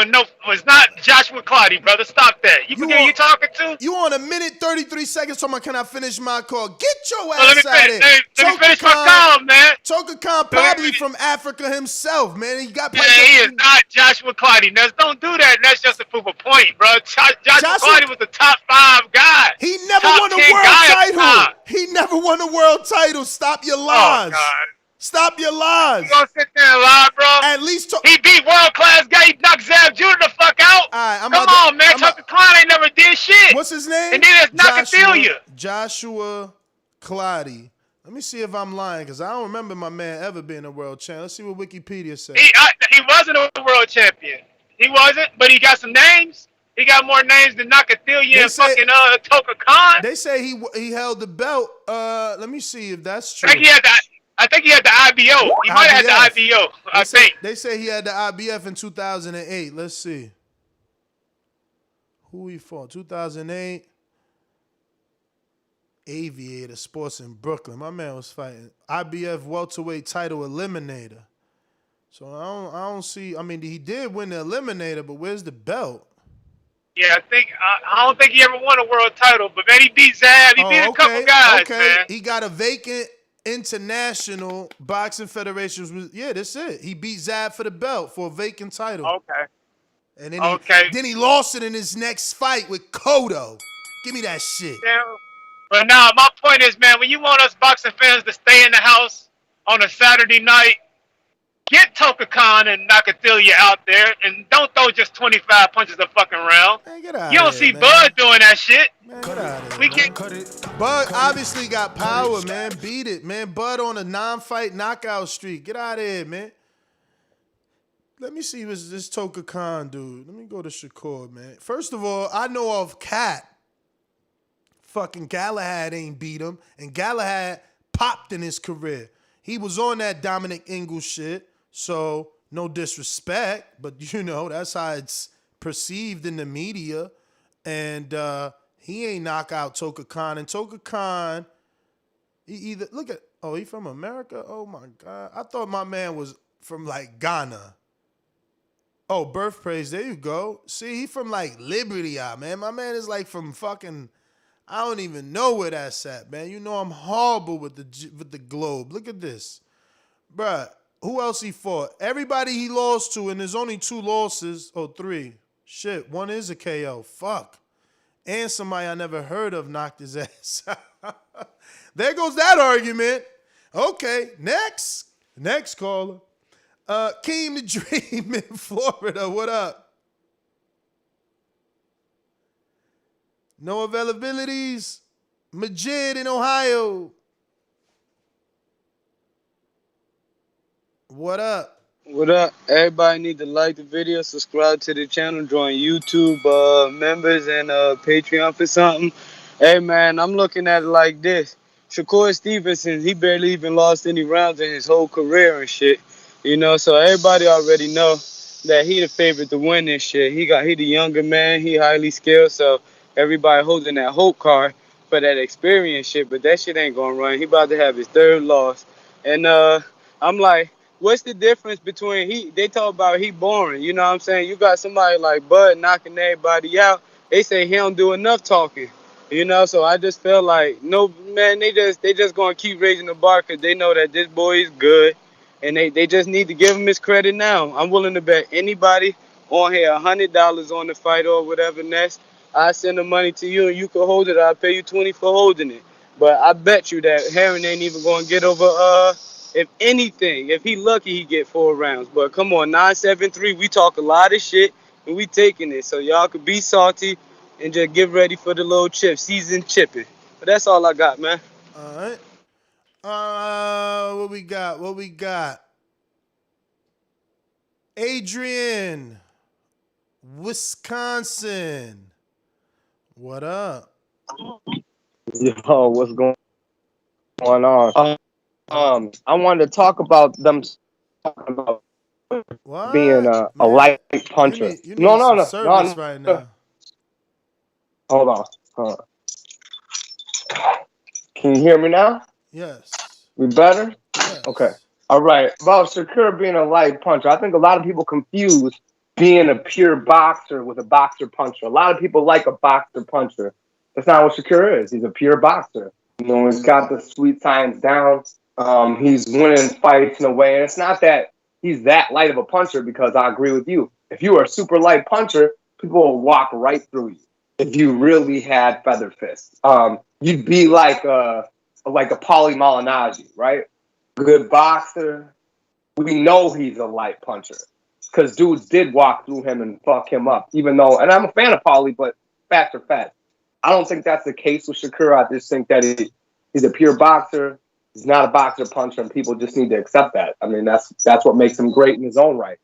was not Joshua Clottey, brother. Stop that. You forget who you talking to? You on a minute 33 seconds talking about, can I finish my call? Get your ass out of here. Let me finish my call, man. Toka Khan probably from Africa himself, man. He is not Joshua Clottey. Don't do that. That's just to prove a point, bro. Joshua Clottey was the top 5 guy. He never won a world title. He never won a world title. Stop your lies. Oh, God. Stop your lies. You gonna sit there and lie, bro? At least he beat world-class guy. He knocked Zab Judah the fuck out. Come on, man. Tucker Klein ain't never did shit. What's his name? And then there's Nakathila. Joshua Clottey. Let me see if I'm lying, because I don't remember my man ever being a world champion. Let's see what Wikipedia says. He wasn't a world champion. He wasn't, but he got some names. He got more names than Nakathila and fucking Toka Khan. They say he held the belt. Let me see if that's true. I think he had the IBO. He might have had the IBO, I think. They say he had the IBF in 2008. Let's see. Who he fought? 2008. Aviator Sports in Brooklyn. My man was fighting IBF welterweight title eliminator. So I don't see. I mean, he did win the eliminator, but where's the belt? Yeah, I don't think he ever won a world title, but man, he beat Zab. He beat a couple guys, man. He got a vacant International Boxing Federation. Yeah, that's it. He beat Zab for the belt for a vacant title. Okay. And then he lost it in his next fight with Cotto. Give me that shit. Yeah. But now, my point is, man, when you want us boxing fans to stay in the house on a Saturday night, get Toka Khan and Nakathila out there, and don't throw just 25 punches a fucking round. Man, get out you don't see Bud doing that shit. Man, get out of here, Bud obviously got power, man. Beat it, man. Bud on a 9-fight knockout streak. Get out of here, man. Let me see this Toka Khan dude. Let me go to Shakur, man. First of all, I know of Cat fucking Galahad ain't beat him, and Galahad popped in his career. He was on that Dominic Ingle shit, so no disrespect, but that's how it's perceived in the media. And he ain't knock out Toka Khan. And Toka Khan, he from America? Oh my God. I thought my man was from like Ghana. Oh, birthplace, there you go. See, he from like Liberty, man. My man is like from fucking, I don't even know where that's at, man. I'm horrible with the globe. Look at this. Bruh, who else he fought? Everybody he lost to, and there's only 2 losses. Oh, 3. Shit, 1 is a KO. Fuck. And somebody I never heard of knocked his ass out. There goes that argument. Okay, next caller. Keem the Dream in Florida. What up? No availabilities. Majid in Ohio. What up? What up? Everybody need to like the video, subscribe to the channel, join YouTube members and Patreon for something. Hey man, I'm looking at it like this. Shakur Stevenson, he barely even lost any rounds in his whole career and shit. So everybody already know that he the favorite to win this shit. He the younger man, he highly skilled, so everybody holding that hope card for that experience shit, but that shit ain't gonna run. He about to have his 3rd loss. And I'm like, what's the difference between they talk about he boring, you know what I'm saying? You got somebody like Bud knocking everybody out. They say he don't do enough talking, so I just feel like, no, man, they just going to keep raising the bar because they know that this boy is good, and they just need to give him his credit now. I'm willing to bet anybody on here $100 on the fight or whatever next. I send the money to you and you can hold it. I'll pay you $20 for holding it. But I bet you that Herring ain't even going to get over if anything, if he lucky, he get 4 rounds. But come on, 973, we talk a lot of shit, and we taking it. So y'all could be salty and just get ready for the little chip, seasoned chipping. But that's all I got, man. All right. What we got? Adrian, Wisconsin. What up? Yo, what's going on? I wanted to talk about them talking about being a light puncher. No. Right now. Hold on. Can you hear me now? Yes. We better? Yes. Okay. All right. About Shakur being a light puncher, I think a lot of people confuse being a pure boxer with a boxer puncher. A lot of people like a boxer puncher. That's not what Shakur is. He's a pure boxer. He's got the sweet science down. He's winning fights in a way. And it's not that he's that light of a puncher, because I agree with you. If you are a super light puncher, people will walk right through you. If you really had feather fists, you'd be like a Paulie Malignaggi, right? Good boxer. We know he's a light puncher because dudes did walk through him and fuck him up. Even though, and I'm a fan of Paulie, but facts are facts. I don't think that's the case with Shakur. I just think that he's a pure boxer. He's not a boxer puncher, and people just need to accept that. I mean, that's what makes him great in his own right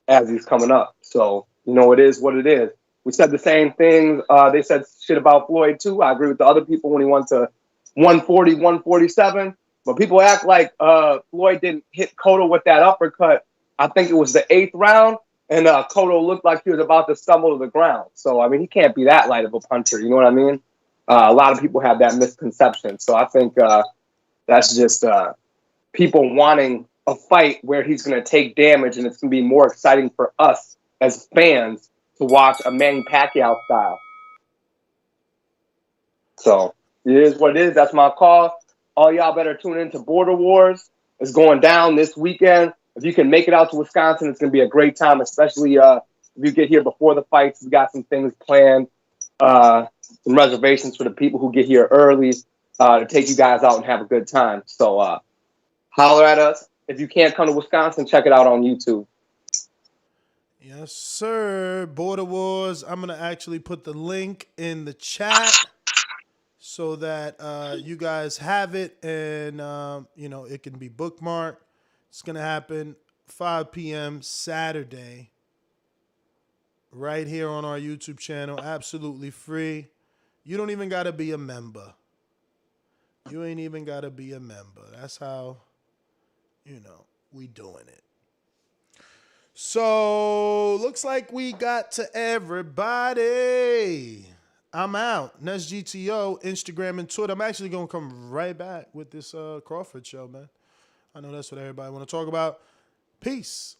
as he's coming up. So, it is what it is. We said the same things. They said shit about Floyd, too. I agree with the other people when he went to 140, 147. But people act like Floyd didn't hit Cotto with that uppercut. I think it was the 8th round, and Cotto looked like he was about to stumble to the ground. So, I mean, he can't be that light of a puncher. You know what I mean? A lot of people have that misconception. So I think that's just people wanting a fight where he's going to take damage, and it's going to be more exciting for us as fans to watch a Manny Pacquiao style. So it is what it is. That's my call. All y'all better tune into Border Wars. It's going down this weekend. If you can make it out to Wisconsin, it's going to be a great time, especially if you get here before the fights. We got some things planned, some reservations for the people who get here early to take you guys out and have a good time. So holler at us. If you can't come to Wisconsin, check it out on YouTube. Yes, sir. Border Wars. I'm going to actually put the link in the chat so that you guys have it and, it can be bookmarked. It's going to happen 5 p.m. Saturday right here on our YouTube channel. Absolutely free. You don't even got to be a member. You ain't even got to be a member. That's how, we doing it. So, looks like we got to everybody. I'm out. Next GTO, Instagram and Twitter. I'm actually going to come right back with this Crawford show, man. I know that's what everybody want to talk about. Peace.